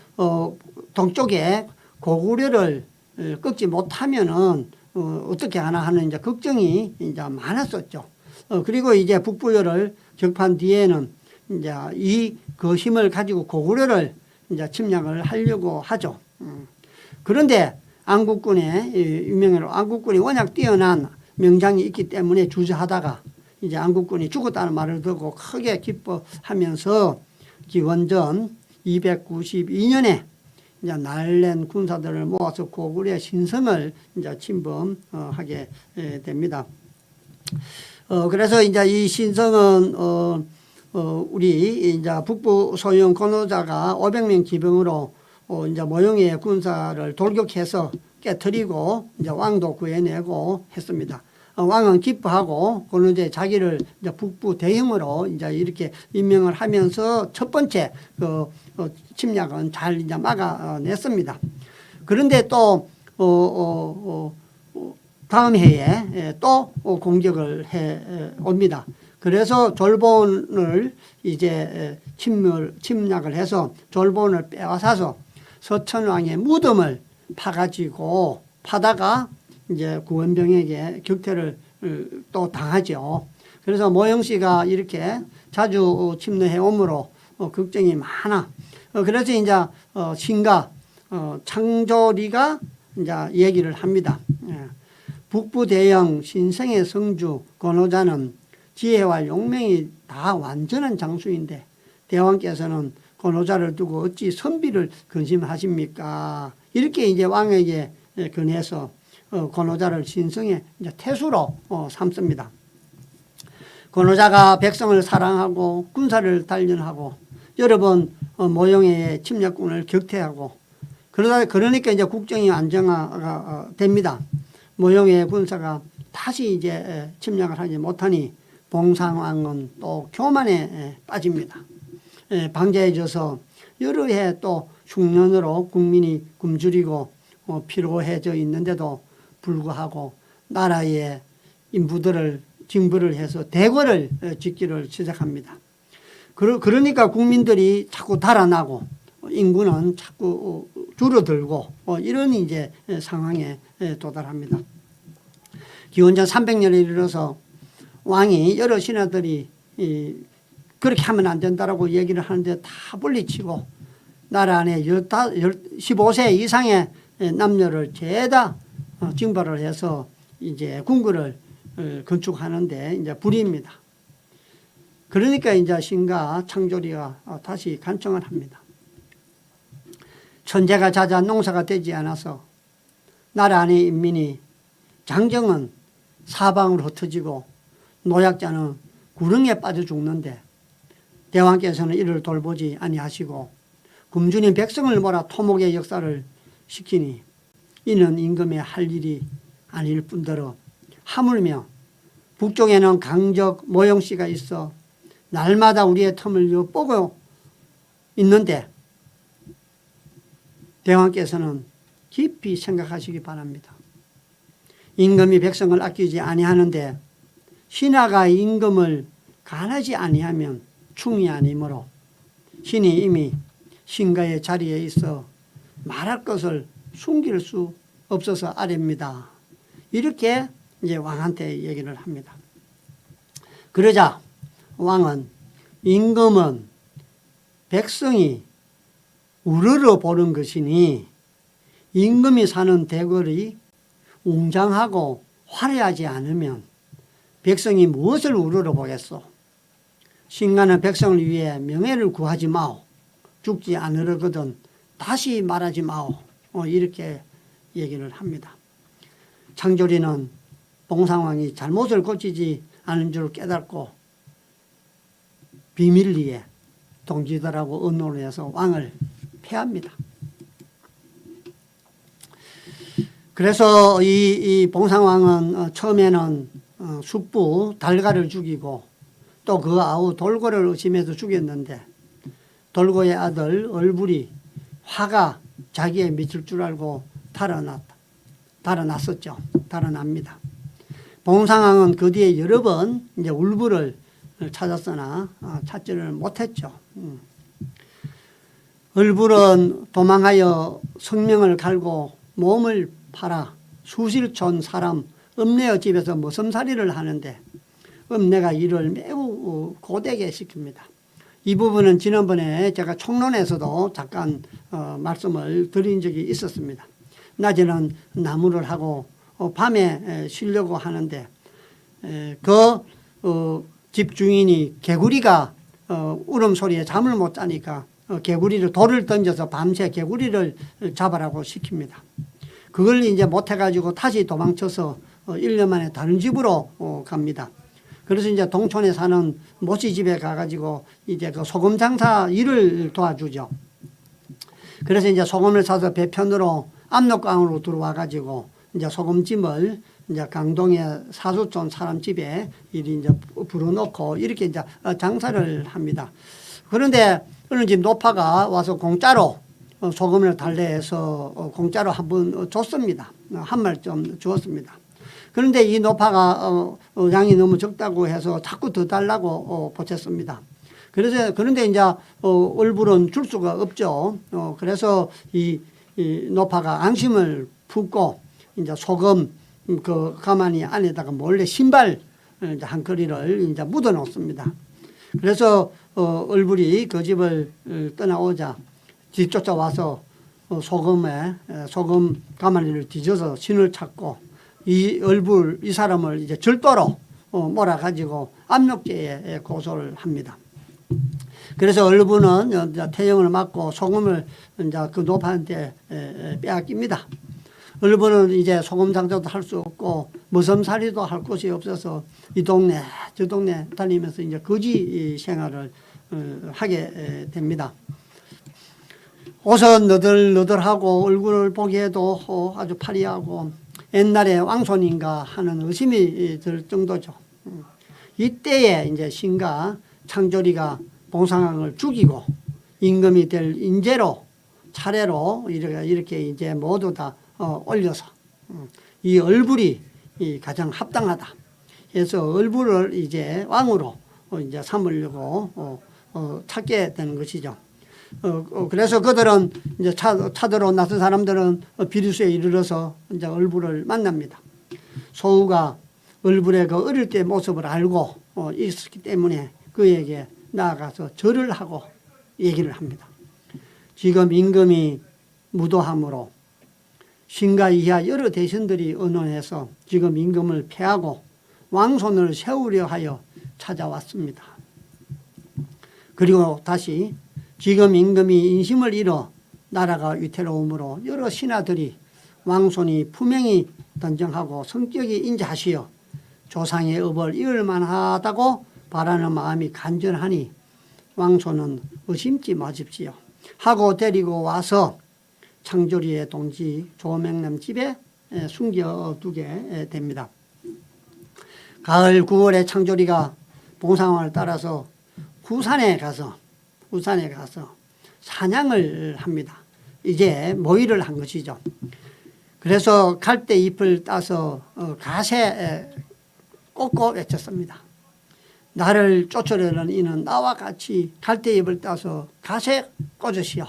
A: 동쪽에 고구려를 꺾지 못하면은 어떻게 하나 하는 이제 걱정이 이제 많았었죠. 그리고 이제 북부여를 격파한 뒤에는 이제 그 힘을 가지고 고구려를 이제 침략을 하려고 하죠. 그런데 안국군의 유명해로 안국군이 워낙 뛰어난 명장이 있기 때문에 주저하다가 이제 안국군이 죽었다는 말을 듣고 크게 기뻐하면서 기원전 292년에 이제 날랜 군사들을 모아서 고구려 신성을 이제 침범하게 됩니다. 그래서 이제 이 신성은 우리 이제 북부 소영 권호자가 500명 기병으로 이제 모형의 군사를 돌격해서 깨뜨리고 이제 왕도 구해내고 했습니다. 왕은 기뻐하고 권호제 자기를 이제 북부 대형으로 이제 이렇게 임명을 하면서 첫 번째 침략은 잘 이제 막아냈습니다. 그런데 또 다음 해에 또 공격을 해 옵니다. 그래서 졸본을 이제 침략을 해서 졸본을 빼앗아서 서천왕의 무덤을 파다가 이제 구원병에게 격퇴를 또 당하죠. 그래서 모영씨가 이렇게 자주 침노해 오므로 걱정이 많아. 그래서 이제 신가 창조리가 이제 얘기를 합니다. 북부 대영 신성의 성주 권호자는 지혜와 용맹이 다 완전한 장수인데 대왕께서는 권호자를 두고 어찌 선비를 근심하십니까? 이렇게 이제 왕에게 건해서 권호자를 신성의 이제 태수로 삼습니다. 권호자가 백성을 사랑하고 군사를 단련하고 여러 번 모형의 침략군을 격퇴하고 그러니까 이제 국정이 안정화가 됩니다. 모형의 군사가 다시 이제 침략을 하지 못하니 봉상왕은 또 교만에 빠집니다. 방자해져서 여러 해 또 흉년으로 국민이 굶주리고 피로해져 있는데도 불구하고 나라의 인부들을 징벌을 해서 대궐을 짓기를 시작합니다. 그러니까 국민들이 자꾸 달아나고 인구는 자꾸 줄어들고 이런 이제 상황에 도달합니다. 기원전 300년에 이르러서 왕이 여러 신하들이 그렇게 하면 안 된다라고 얘기를 하는데 다 물리치고 나라 안에 15세 이상의 남녀를 죄다 징벌을 해서 이제 궁궐을 건축하는데 이제 불이입니다. 그러니까 이제 신가 창조리가 다시 간청을 합니다. 천재가 잦아 농사가 되지 않아서 나라 안의 인민이 장정은 사방으로 흩어지고 노약자는 구렁에 빠져 죽는데 대왕께서는 이를 돌보지 아니하시고 굶주린 백성을 몰아 토목의 역사를 시키니 이는 임금의 할 일이 아닐 뿐더러 하물며 북쪽에는 강적 모형씨가 있어 날마다 우리의 틈을 엿보고 있는데 대왕께서는 깊이 생각하시기 바랍니다. 임금이 백성을 아끼지 아니하는데 신하가 임금을 간하지 아니하면 충이 아니므로 신이 이미 신가의 자리에 있어 말할 것을 숨길 수 없어서 아뢰입니다. 이렇게 이제 왕한테 얘기를 합니다. 그러자 왕은 임금은 백성이 우러러 보는 것이니 임금이 사는 대궐이 웅장하고 화려하지 않으면 백성이 무엇을 우러러 보겠소? 신가는 백성을 위해 명예를 구하지 마오. 죽지 않으려거든 다시 말하지 마오. 이렇게 얘기를 합니다. 창조리는 봉상왕이 잘못을 고치지 않은 줄 깨닫고 비밀리에 동지들하고 언론을 해서 왕을 폐합니다. 그래서 이 봉상왕은 처음에는 숙부 달가를 죽이고 또 그 아우 돌고를 의심해서 죽였는데 돌고의 아들 얼불이 화가 자기에 미칠 줄 알고 달아났었죠. 달아납니다. 봉상왕은 그 뒤에 여러 번 이제 울불을 찾았으나 찾지를 못했죠. 얼불은 도망하여 성명을 갈고 몸을 팔아 수실촌 사람 읍내의 집에서 머슴살이를 하는데 읍내가 이를 매우 고되게 시킵니다. 이 부분은 지난번에 제가 총론에서도 잠깐 말씀을 드린 적이 있었습니다. 낮에는 나무를 하고 밤에 쉬려고 하는데 집 주인이 개구리가 울음소리에 잠을 못 자니까 개구리를 돌을 던져서 밤새 개구리를 잡아라고 시킵니다. 그걸 이제 못해가지고 다시 도망쳐서 1년 만에 다른 집으로 갑니다. 그래서 이제 동촌에 사는 모씨 집에 가가지고 이제 그 소금 장사 일을 도와주죠. 그래서 이제 소금을 사서 배편으로 압록강으로 들어와가지고 이제 소금찜을 이제 강동의 사수촌 사람 집에 이리 이제 불어넣고 이렇게 이제 장사를 합니다. 그런데 어느 집 노파가 와서 공짜로 소금을 달래해서 공짜로 한번 줬습니다. 한 말 좀 주었습니다. 그런데 이 노파가 양이 너무 적다고 해서 자꾸 더 달라고 보탰습니다. 그런데 이제 얼굴은 줄 수가 없죠. 그래서 이 노파가 앙심을 품고 이제 소금 그 가마니 안에다가 몰래 신발 한 거리를 이제 묻어 놓습니다. 그래서 얼굴이 그 집을 떠나오자 뒤쫓아와서 소금 가마니를 뒤져서 신을 찾고 이 사람을 이제 절도로 몰아가지고 압력죄에 고소를 합니다. 그래서 얼부는 태형을 맞고 소금을 이제 그 노파한테 빼앗깁니다. 얼부는 이제 소금 장사도 할 수 없고 머슴살이도 할 곳이 없어서 이 동네 저 동네 다니면서 이제 거지 생활을 하게 됩니다. 옷은 너덜너덜하고 얼굴을 보기에도 아주 파리하고 옛날에 왕손인가 하는 의심이 들 정도죠. 이때에 이제 신가 창조리가 봉상왕을 죽이고 임금이 될 인재로 차례로 이렇게 이제 모두 다 올려서 이 얼굴이 가장 합당하다 해서 얼굴을 이제 왕으로 이제 삼으려고 찾게 되는 것이죠. 그래서 그들은 이제 찾으러 나선 사람들은 비류수에 이르러서 이제 얼굴을 만납니다. 소우가 얼굴의 그 어릴 때 모습을 알고 있었기 때문에 그에게 나아가서 절을 하고 얘기를 합니다. 지금 임금이 무도함으로 신가 이하 여러 대신들이 의논해서 지금 임금을 패하고 왕손을 세우려 하여 찾아왔습니다. 그리고 다시 지금 임금이 인심을 잃어 나라가 위태로우므로 여러 신하들이 왕손이 품행이 단정하고 성격이 인자하시어 조상의 업을 이을 만하다고 바라는 마음이 간절하니 왕손은 의심치 마십시오 하고 데리고 와서 창조리의 동지 조맹남 집에 숨겨두게 됩니다. 가을 9월에 창조리가 봉상왕을 따라서 후산에 가서 사냥을 합니다. 이제 모의를 한 것이죠. 그래서 갈대 잎을 따서 가세 꽂고 외쳤습니다. 나를 쫓으려는 이는 나와 같이 갈대 잎을 따서 가세 꽂으시오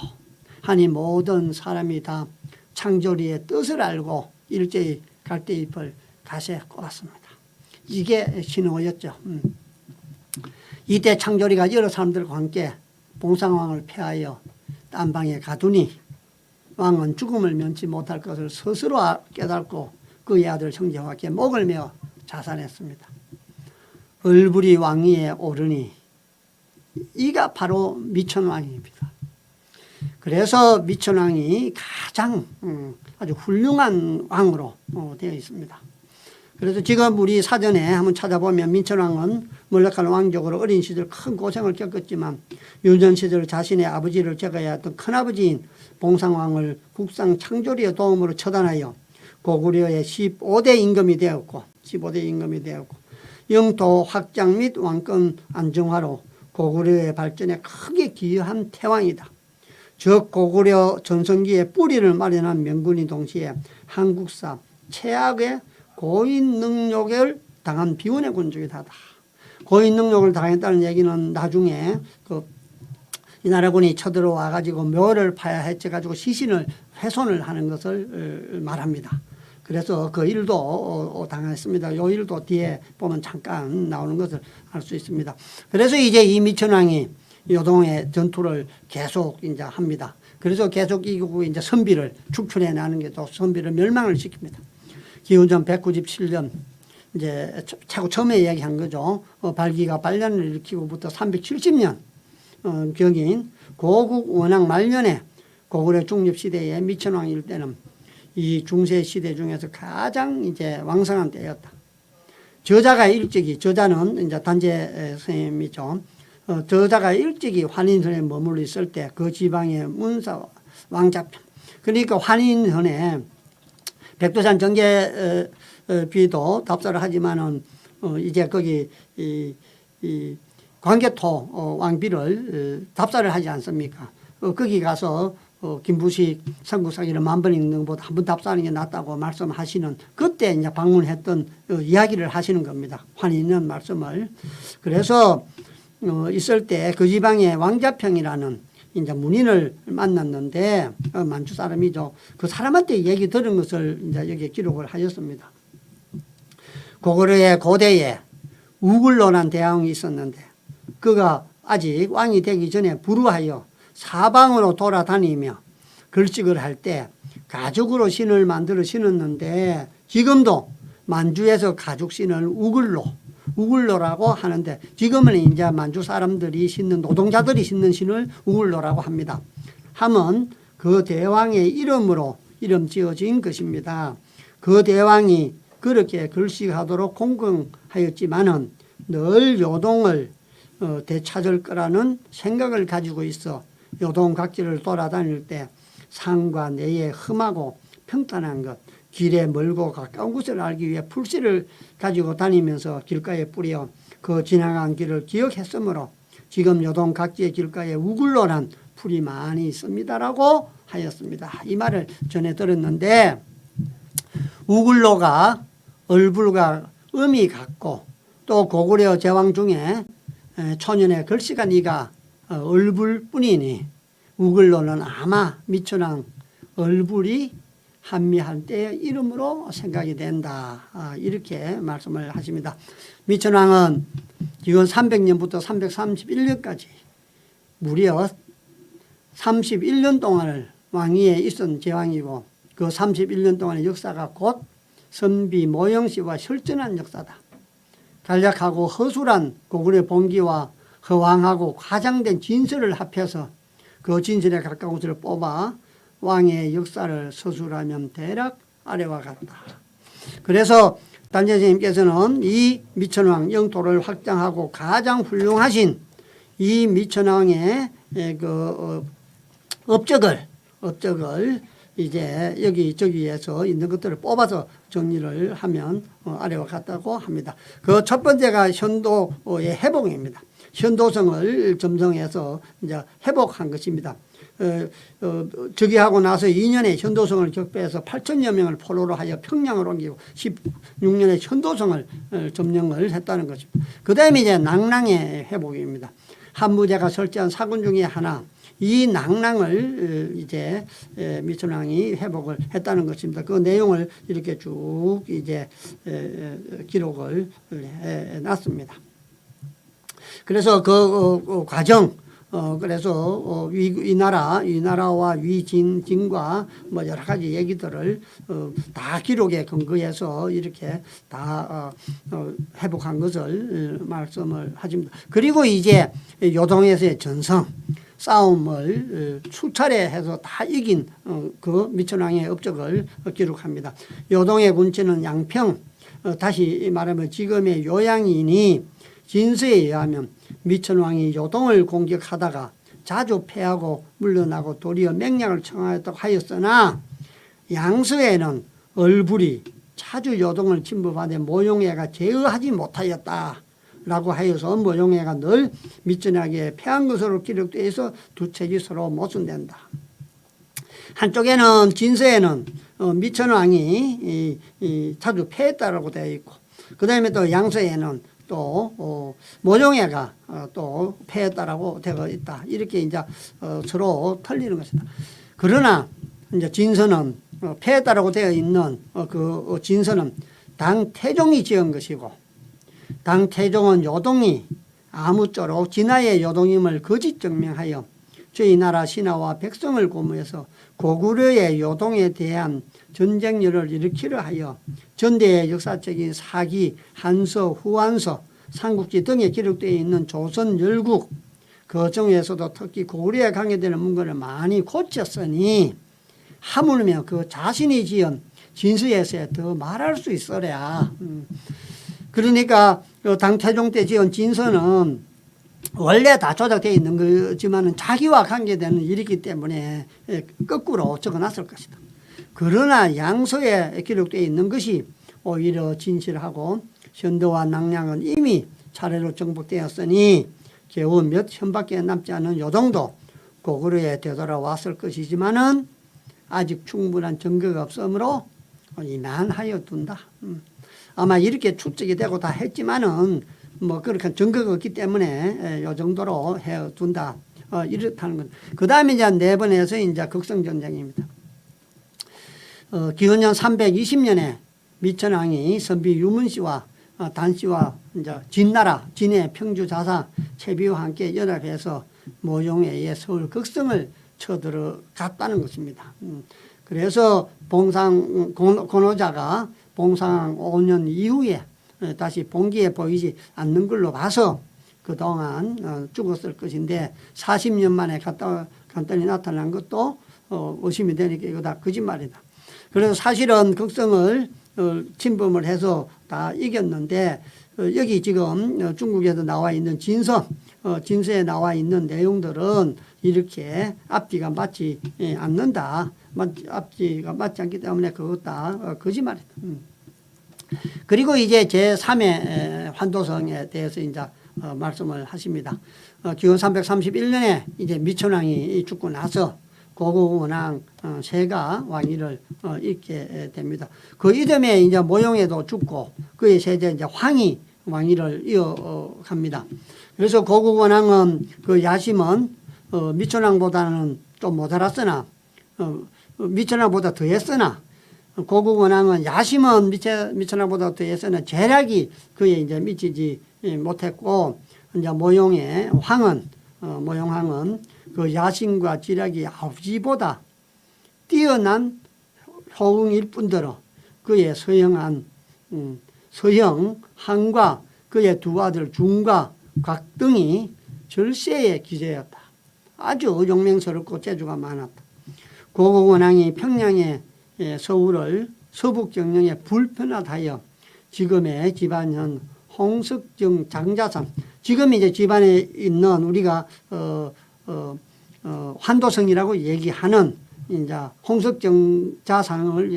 A: 하니 모든 사람이 다 창조리의 뜻을 알고 일제히 갈대 잎을 가세 꽂았습니다. 이게 신호였죠. 이때 창조리가 여러 사람들과 함께 봉상왕을 패하여 딴방에 가두니 왕은 죽음을 면치 못할 것을 스스로 깨닫고 그의 아들 형제와께 목을 메어 자살했습니다. 얼굴이 왕위에 오르니 이가 바로 미천왕입니다. 그래서 미천왕이 가장 아주 훌륭한 왕으로 되어 있습니다. 그래서 지금 우리 사전에 한번 찾아보면 민천왕은 몰락한 왕족으로 어린 시절 큰 고생을 겪었지만 유전 시절 자신의 아버지를 제거해야 했던 큰아버지인 봉상왕을 국상 창조리의 도움으로 처단하여 고구려의 15대 임금이 되었고 영토 확장 및 왕권 안정화로 고구려의 발전에 크게 기여한 태왕이다. 즉 고구려 전성기의 뿌리를 마련한 명군이 동시에 한국사 최악의 고인 능욕을 당한 비운의 군주이다. 고인 능욕을 당했다는 얘기는 나중에 이 나라군이 쳐들어와 가지고 묘를 파야해쳐 가지고 시신을 훼손을 하는 것을 말합니다. 그래서 그 일도 당했습니다. 요 일도 뒤에 보면 잠깐 나오는 것을 알 수 있습니다. 그래서 이제 이 미천왕이 요동의 전투를 계속 이제 합니다. 그래서 계속 이기고 이제 선비를 축출해 나는 게 또 선비를 멸망을 시킵니다. 기원전 197년 이제 차고 처음에 이야기한 거죠. 발기가 반란을 일으키고부터 370년 경인 고국 원왕 말년에 고구려 중립시대의 미천왕일 때는 이 중세 시대 중에서 가장 이제 왕성한 때였다. 저자가 일찍이, 저자는 이제 단재 선생님이죠. 저자가 일찍이 환인선에 머물러 있을 때 그 지방의 문사 왕자편. 그러니까 환인선에 백두산 정계비도 답사를 하지만은 이제 거기 이 광개토 왕비를 답사를 하지 않습니까? 거기 가서 김부식 선구사기를 10,000번 읽는 것보다 한 번 답사하는 게 낫다고 말씀하시는 그때 이제 방문했던 이야기를 하시는 겁니다. 환인은 말씀을. 그래서 있을 때 그 지방의 왕자평이라는 이제 문인을 만났는데 만주 사람이죠. 그 사람한테 얘기 들은 것을 이제 여기 기록을 하셨습니다. 고구려의 고대에 우글로란 대왕이 있었는데 그가 아직 왕이 되기 전에 불우하여 사방으로 돌아다니며 글식을 할 때 가죽으로 신을 만들어 신었는데 지금도 만주에서 가죽신을 우글로라고 하는데 지금은 이제 만주 사람들이 신는 노동자들이 신는 신을 우글로라고 합니다. 하면 그 대왕의 이름으로 이름 지어진 것입니다. 그 대왕이 그렇게 글식하도록 공경하였지만은 늘 요동을 되찾을 거라는 생각을 가지고 있어 요동 각지를 돌아다닐 때 산과 내에 험하고 평탄한 것, 길에 멀고 가까운 곳을 알기 위해 풀씨를 가지고 다니면서 길가에 뿌려 그 지나간 길을 기억했으므로 지금 요동 각지의 길가에 우글로란 풀이 많이 있습니다라고 하였습니다. 이 말을 전해 들었는데 우글로가 얼불과 음이 같고 또 고구려 제왕 중에 초년에 글씨가 니가 얼불뿐이니 우글로는 아마 미천왕 얼불이 한미할 때의 이름으로 생각이 된다. 이렇게 말씀을 하십니다. 미천왕은 지금 300년부터 331년까지 무려 31년 동안을 왕위에 있은 제왕이고 그 31년 동안의 역사가 곧 선비 모영씨와 혈전한 역사다. 간략하고 허술한 고구려 본기와 허황하고 과장된 진설을 합해서 그 진설에 가까운 것을 뽑아 왕의 역사를 서술하면 대략 아래와 같다. 그래서 단재 선생님께서는 이 미천왕 영토를 확장하고 가장 훌륭하신 이 미천왕의 그 업적을 이제 여기저기에서 있는 것들을 뽑아서 정리를 하면 아래와 같다고 합니다. 그 첫 번째가 현도의 회복입니다. 현도성을 점성해서 이제 회복한 것입니다. 즉위하고 나서 2년에 현도성을 격배해서 8,000여 명을 포로로 하여 평양을 옮기고 16년에 현도성을 점령을 했다는 것입니다. 그 다음에 이제 낭랑의 회복입니다. 한무제가 설치한 사군 중에 하나, 이 낭랑을 이제 미천왕이 회복을 했다는 것입니다. 그 내용을 이렇게 쭉 이제 기록을 해놨습니다. 그래서 그 과정, 그래서 위나라와 위진과 뭐 여러 가지 얘기들을 다 기록에 근거해서 이렇게 다 회복한 것을 말씀을 하십니다. 그리고 이제 요동에서의 전성 싸움을 수차례 해서 다 이긴 그 미천왕의 업적을 기록합니다. 요동의 군치는 양평, 다시 말하면 지금의 요양이니 진서에 의하면 미천왕이 요동을 공격하다가 자주 패하고 물러나고 도리어 맹약을 청하였다고 하였으나 양서에는 얼불이 자주 요동을 침범하되 모용애가 제어하지 못하였다라고 하여서 모용애가 늘 미천왕에게 패한 것으로 기록되어 있어 두 책이 서로 모순된다. 한쪽에는 진서에는 미천왕이 자주 패했다라고 되어 있고 그 다음에 또 양서에는 또 모종애가 또 패했다라고 되어 있다. 이렇게 이제 서로 틀리는 것이다. 그러나 이제 진서는 폐했다라고 되어 있는 그 진서는 당태종이 지은 것이고, 당태종은 요동이 아무쪼록 진하의 요동임을 거짓 증명하여 저희 나라 신하와 백성을 고무해서 고구려의 요동에 대한 전쟁열을 일으키려 하여 전대의 역사적인 사기, 한서, 후한서, 삼국지 등에 기록되어 있는 조선 열국 그 중에서도 특히 고구려에 관계되는 문건을 많이 고쳤으니 하물며 그 자신이 지은 진서에서 더 말할 수 있어야. 그러니까 당태종 때 지은 진서는 원래 다 조작되어 있는 거지만은 자기와 관계되는 일이기 때문에 거꾸로 적어놨을 것이다. 그러나 양서에 기록되어 있는 것이 오히려 진실하고 현도와 낭량은 이미 차례로 정복되었으니 겨우 몇 현밖에 남지 않은 요동도 고구려에 되돌아왔을 것이지만은 아직 충분한 증거가 없으므로 이만하여 둔다. 아마 이렇게 추측이 되고 다 했지만은 뭐 그렇게 증거가 없기 때문에 요 정도로 해 둔다. 이렇다는 건. 그 다음에 이제 네 번에서 이제 극성전쟁입니다. 기원전 320년에 미천왕이 선비 유문씨와 단씨와 이제 진나라, 진해, 평주, 자사, 채비와 함께 연합해서 모용에 의해 서울 극성을 쳐들어갔다는 것입니다. 그래서 권호자가 봉상 5년 이후에 다시 봉기에 보이지 않는 걸로 봐서 그동안 죽었을 것인데 40년 만에 간단히 나타난 것도 의심이 되니까 이거 다 거짓말이다. 그래서 사실은 극성을 침범을 해서 다 이겼는데 여기 지금 중국에서 나와 있는 진서에 나와 있는 내용들은 이렇게 앞뒤가 맞지 않는다. 앞뒤가 맞지 않기 때문에 그것 다 거짓말이다. 그리고 이제 제3의 환도성에 대해서 이제 말씀을 하십니다. 기원 331년에 이제 미천왕이 죽고 나서 고구원왕 세가 왕위를 잇게 됩니다. 그 이듬해 이제 모용에도 죽고 그의 세대 이제 황이 왕위를 이어갑니다. 그래서 고구원왕은 그 야심은 미천왕보다는 좀 모자랐으나 미천왕보다 더했으나 고구원왕은 야심은 미천왕보다 더했으나 재력이 그에 이제 미치지 못했고 이제 모용의 황은 모용왕은 그 야심과 지략이 아버지보다 뛰어난 효웅일 뿐더러 그의 서형 한과 그의 두 아들 중과 곽 등이 절세의 기재였다. 아주 용맹스럽고 재주가 많았다. 고구원왕이 평양의 서울을 서북 정령에 불편하다여 지금의 집안은 홍석정 장자산, 지금 이제 집안에 있는 우리가 환도성이라고 얘기하는 이제 홍석정자상을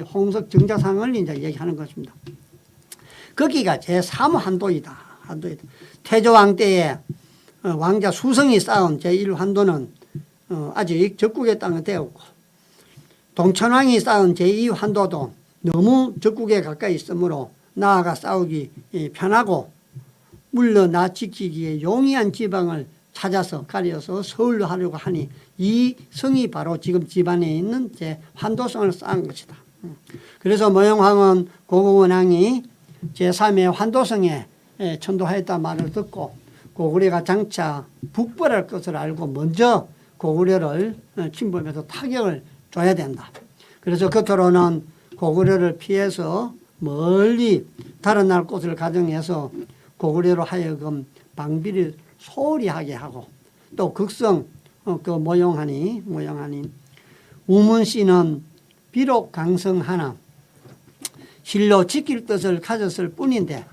A: 이제 얘기하는 것입니다. 거기가 제3 한도이다. 태조왕 때에 왕자 수성이 쌓은 제1환도는 아직 적국의 땅은 되었고 동천왕이 쌓은 제2환도도 너무 적국에 가까이 있으므로 나아가 싸우기 편하고 물러나 지키기에 용이한 지방을 찾아서 가려서 서울로 하려고 하니 이 성이 바로 지금 집안에 있는 제 환도성을 쌓은 것이다. 그래서 모용왕은 고구원왕이 제3의 환도성에 천도하였다 말을 듣고 고구려가 장차 북벌할 것을 알고 먼저 고구려를 침범해서 타격을 줘야 된다. 그래서 겉으로는 고구려를 피해서 멀리 다른 나라 곳을 가정해서 고구려로 하여금 방비를 소홀히 하게 하고 또 극성 그 모용하니 우문씨는 비록 강성하나 실로 지킬 뜻을 가졌을 뿐인데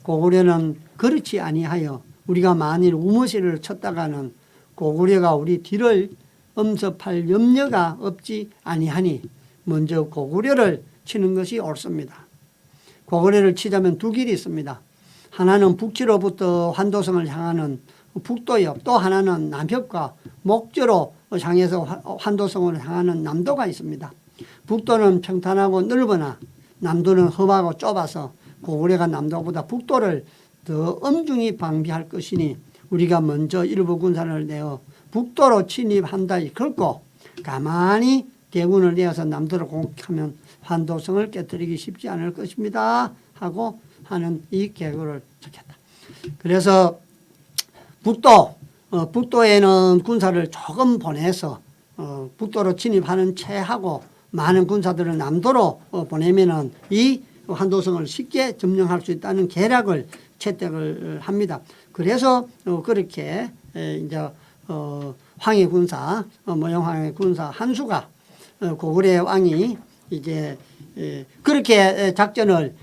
A: 고구려는 그렇지 아니하여 우리가 만일 우문씨를 쳤다가는 고구려가 우리 뒤를 엄습할 염려가 없지 아니하니 먼저 고구려를 치는 것이 옳습니다. 고구려를 치자면 두 길이 있습니다. 하나는 북지로부터 환도성을 향하는 북도역, 또 하나는 남협과 목조로 향해서 환도성을 향하는 남도가 있습니다. 북도는 평탄하고 넓으나 남도는 험하고 좁아서 고구려가 남도보다 북도를 더 엄중히 방비할 것이니 우리가 먼저 일부 군사를 내어 북도로 침입한다 걸고 가만히 대군을 내어서 남도를 공격하면 환도성을 깨뜨리기 쉽지 않을 것입니다 하고 하는 이 계획을 적혔다. 그래서 북도에는 군사를 조금 보내서 북도로 진입하는 체하고 많은 군사들을 남도로 보내면은 이 환도성을 쉽게 점령할 수 있다는 계략을 채택을 합니다. 그래서 그렇게 이제 황해 군사 모형황해 군사 한수가 고구려 왕이 이제 그렇게 작전을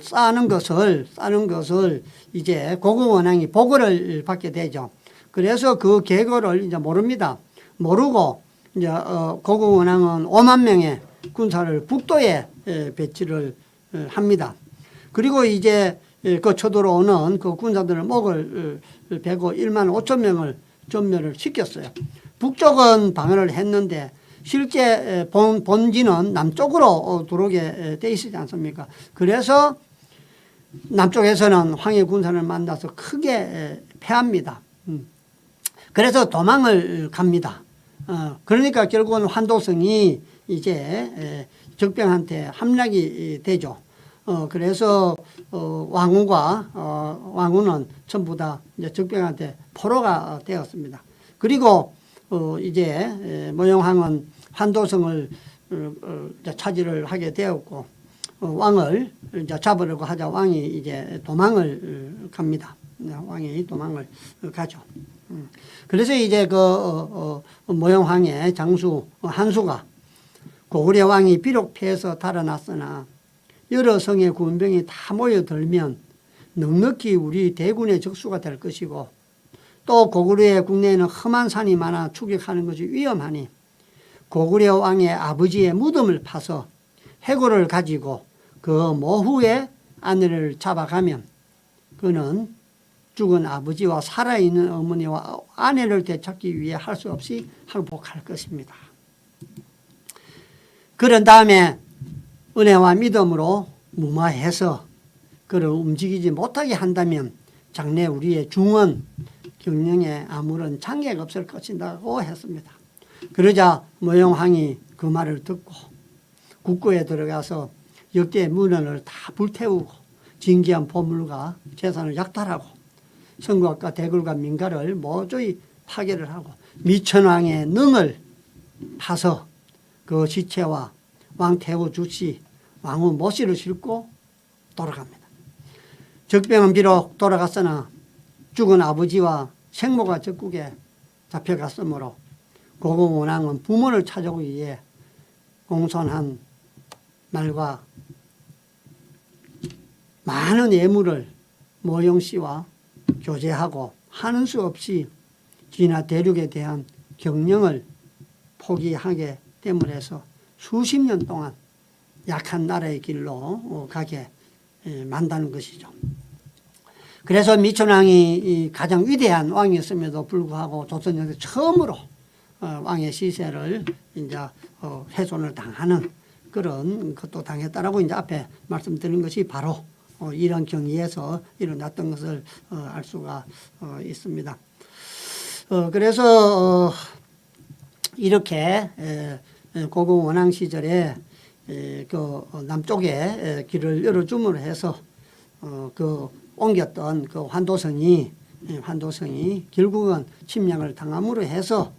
A: 쌓는 것을 이제 고구원왕이 보고를 받게 되죠. 그래서 그 계획을 이제 모릅니다. 모르고 이제 고구원왕은 5만 명의 군사를 북도에 배치를 합니다. 그리고 이제 그 쳐들어오는 그 군사들을 목을 베고 1만 5천 명을 전멸을 시켰어요. 북쪽은 방어를 했는데 실제 본진은 남쪽으로 들어오게 돼 있지 않습니까? 그래서 남쪽에서는 황해 군사를 만나서 크게 패합니다. 그래서 도망을 갑니다. 그러니까 결국은 환도성이 이제 적병한테 함락이 되죠. 그래서 왕후는 전부 다 이제 적병한테 포로가 되었습니다. 그리고 이제 모형왕은 환도성을 차지를 하게 되었고 왕을 이제 잡으려고 하자 왕이 이제 도망을 갑니다. 왕이 도망을 가죠. 그래서 이제 모형왕의 장수 한수가 고구려 왕이 비록 패해서 달아났으나 여러 성의 군병이 다 모여들면 넉넉히 우리 대군의 적수가 될 것이고 또 고구려의 국내에는 험한 산이 많아 추격하는 것이 위험하니 고구려 왕의 아버지의 무덤을 파서 해골을 가지고 그 모후에 아내를 잡아가면 그는 죽은 아버지와 살아있는 어머니와 아내를 되찾기 위해 할 수 없이 항복할 것입니다. 그런 다음에 은혜와 믿음으로 무마해서 그를 움직이지 못하게 한다면 장래 우리의 중원 경영에 아무런 장애가 없을 것이라고 했습니다. 그러자 모형왕이 그 말을 듣고 국고에 들어가서 역대 문헌을 다 불태우고 진귀한 보물과 재산을 약탈하고 성곽과 대굴과 민가를 모조리 파괴를 하고 미천왕의 능을 파서 그 시체와 왕태후 주씨 왕후 모씨를 싣고 돌아갑니다. 적병은 비록 돌아갔으나 죽은 아버지와 생모가 적국에 잡혀갔으므로 고구원왕은 부모를 찾아오기 위해 공손한 말과 많은 예물을 모형씨와 교제하고 하는 수 없이 진화 대륙에 대한 경영을 포기하게 됨으로 해서 수십 년 동안 약한 나라의 길로 가게 만다는 것이죠. 그래서 미천왕이 가장 위대한 왕이었음에도 불구하고 조선에서 처음으로 왕의 시세를 이제 훼손을 당하는 그런 것도 당했다라고 이제 앞에 말씀드린 것이 바로 이런 경위에서 일어났던 것을 알 수가 있습니다. 그래서 이렇게 고구 원왕 시절에 그 남쪽에 길을 열어줌으로 해서 그 옮겼던 그 환도성이 결국은 침략을 당함으로 해서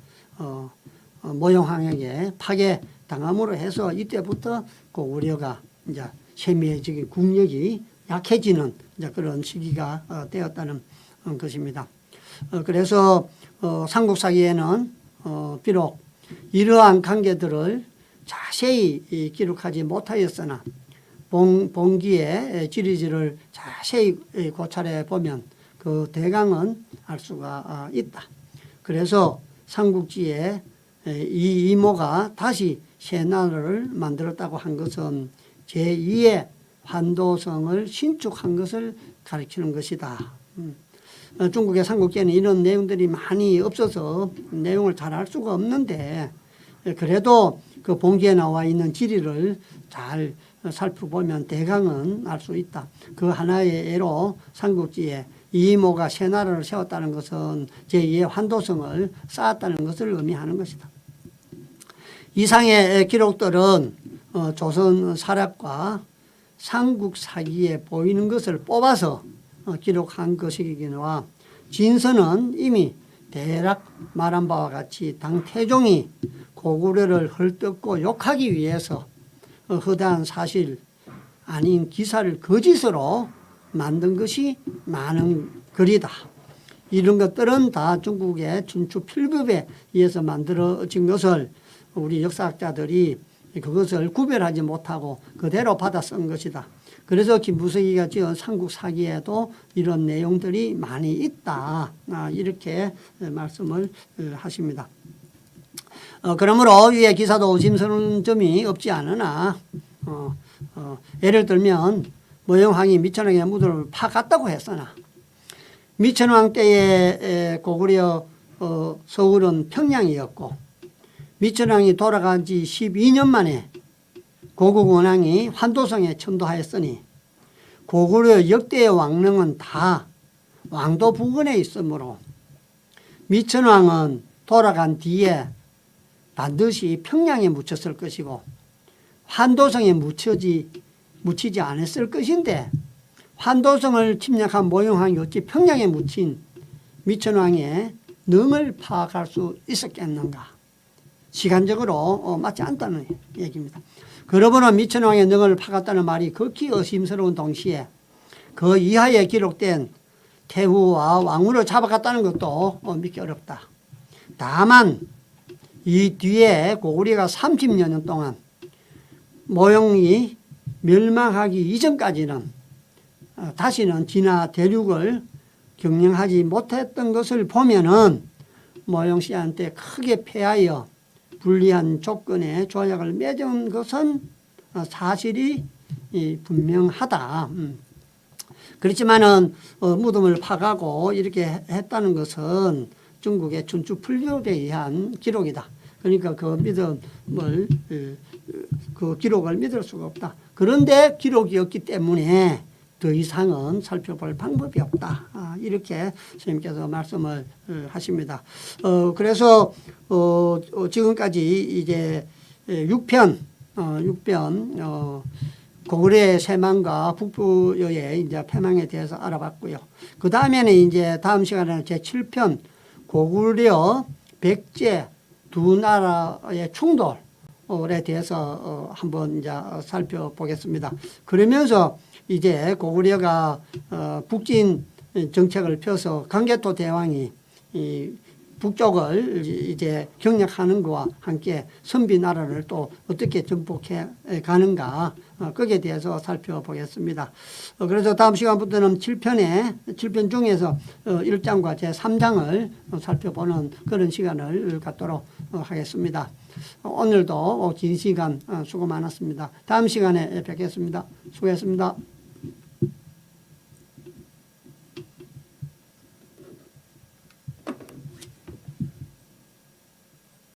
A: 모형왕에게 파괴 당함으로 해서 이때부터 고구려가 이제 세미해지기 국력이 약해지는 이제 그런 시기가 되었다는 것입니다. 그래서 삼국사기에는 비록 이러한 관계들을 자세히 기록하지 못하였으나 본기의 지리지를 자세히 고찰해 보면 그 대강은 알 수가 있다. 그래서 삼국지에 이 이모가 다시 새 나라를 만들었다고 한 것은 제2의 환도성을 신축한 것을 가리키는 것이다. 중국의 삼국지에는 이런 내용들이 많이 없어서 내용을 잘 알 수가 없는데 그래도 그 본기에 나와 있는 지리를 잘 살펴보면 대강은 알 수 있다. 그 하나의 예로 삼국지에 이모가 새 나라를 세웠다는 것은 제2의 환도성을 쌓았다는 것을 의미하는 것이다. 이상의 기록들은 조선 사략과 삼국 사기에 보이는 것을 뽑아서 기록한 것이기와 진서는 이미 대략 말한 바와 같이 당 태종이 고구려를 헐뜯고 욕하기 위해서 허다한 사실 아닌 기사를 거짓으로 만든 것이 많은 글이다. 이런 것들은 다 중국의 춘추 필급에 의해서 만들어진 것을 우리 역사학자들이 그것을 구별하지 못하고 그대로 받아 쓴 것이다. 그래서 김부석이가 지은 삼국사기에도 이런 내용들이 많이 있다. 이렇게 말씀을 하십니다. 그러므로 위의 기사도 의심스러운 점이 없지 않으나 예를 들면 모영왕이 미천왕의 무덤을 파갔다고 했으나 미천왕 때의 고구려 서울은 평양이었고 미천왕이 돌아간 지 12년 만에 고국 원왕이 환도성에 천도하였으니 고구려 역대의 왕릉은 다 왕도 부근에 있으므로 미천왕은 돌아간 뒤에 반드시 평양에 묻혔을 것이고 환도성에 묻히지 않았을 것인데 환도성을 침략한 모영왕이 어찌 평양에 묻힌 미천왕의 능을 파악할 수 있었겠는가. 시간적으로 맞지 않다는 얘기입니다. 그러므로 미천왕의 능을 파갔다는 말이 극히 의심스러운 동시에 그 이하에 기록된 태후와 왕후를 잡아갔다는 것도 믿기 어렵다. 다만 이 뒤에 고구려가 30여 동안 모영이 멸망하기 이전까지는 다시는 진화 대륙을 경영하지 못했던 것을 보면은 모영 씨한테 크게 패하여 불리한 조건의 조약을 맺은 것은 사실이 분명하다. 그렇지만은 무덤을 파가고 이렇게 했다는 것은 중국의 춘추 풀교에 의한 기록이다. 그러니까 그 믿음을 그 기록을 믿을 수가 없다. 그런데 기록이 없기 때문에 더 이상은 살펴볼 방법이 없다. 이렇게 선생님께서 말씀을 하십니다. 그래서 지금까지 이제 6편 고구려의 세망과 북부의 이제 패망에 대해서 알아봤고요. 그 다음에는 이제 다음 시간에는 제 7편 고구려 백제 두 나라의 충돌에 대해서 한번 이제 살펴보겠습니다. 그러면서 이제 고구려가 북진 정책을 펴서 강개토 대왕이 이 북쪽을 이제 경략하는 것과 함께 선비 나라를 또 어떻게 정복해 가는가 거기에 대해서 살펴보겠습니다. 그래서 다음 시간부터는 7편 중에서 1장과 제3장을 살펴보는 그런 시간을 갖도록 하겠습니다. 오늘도 긴 시간 수고 많았습니다. 다음 시간에 뵙겠습니다. 수고했습니다.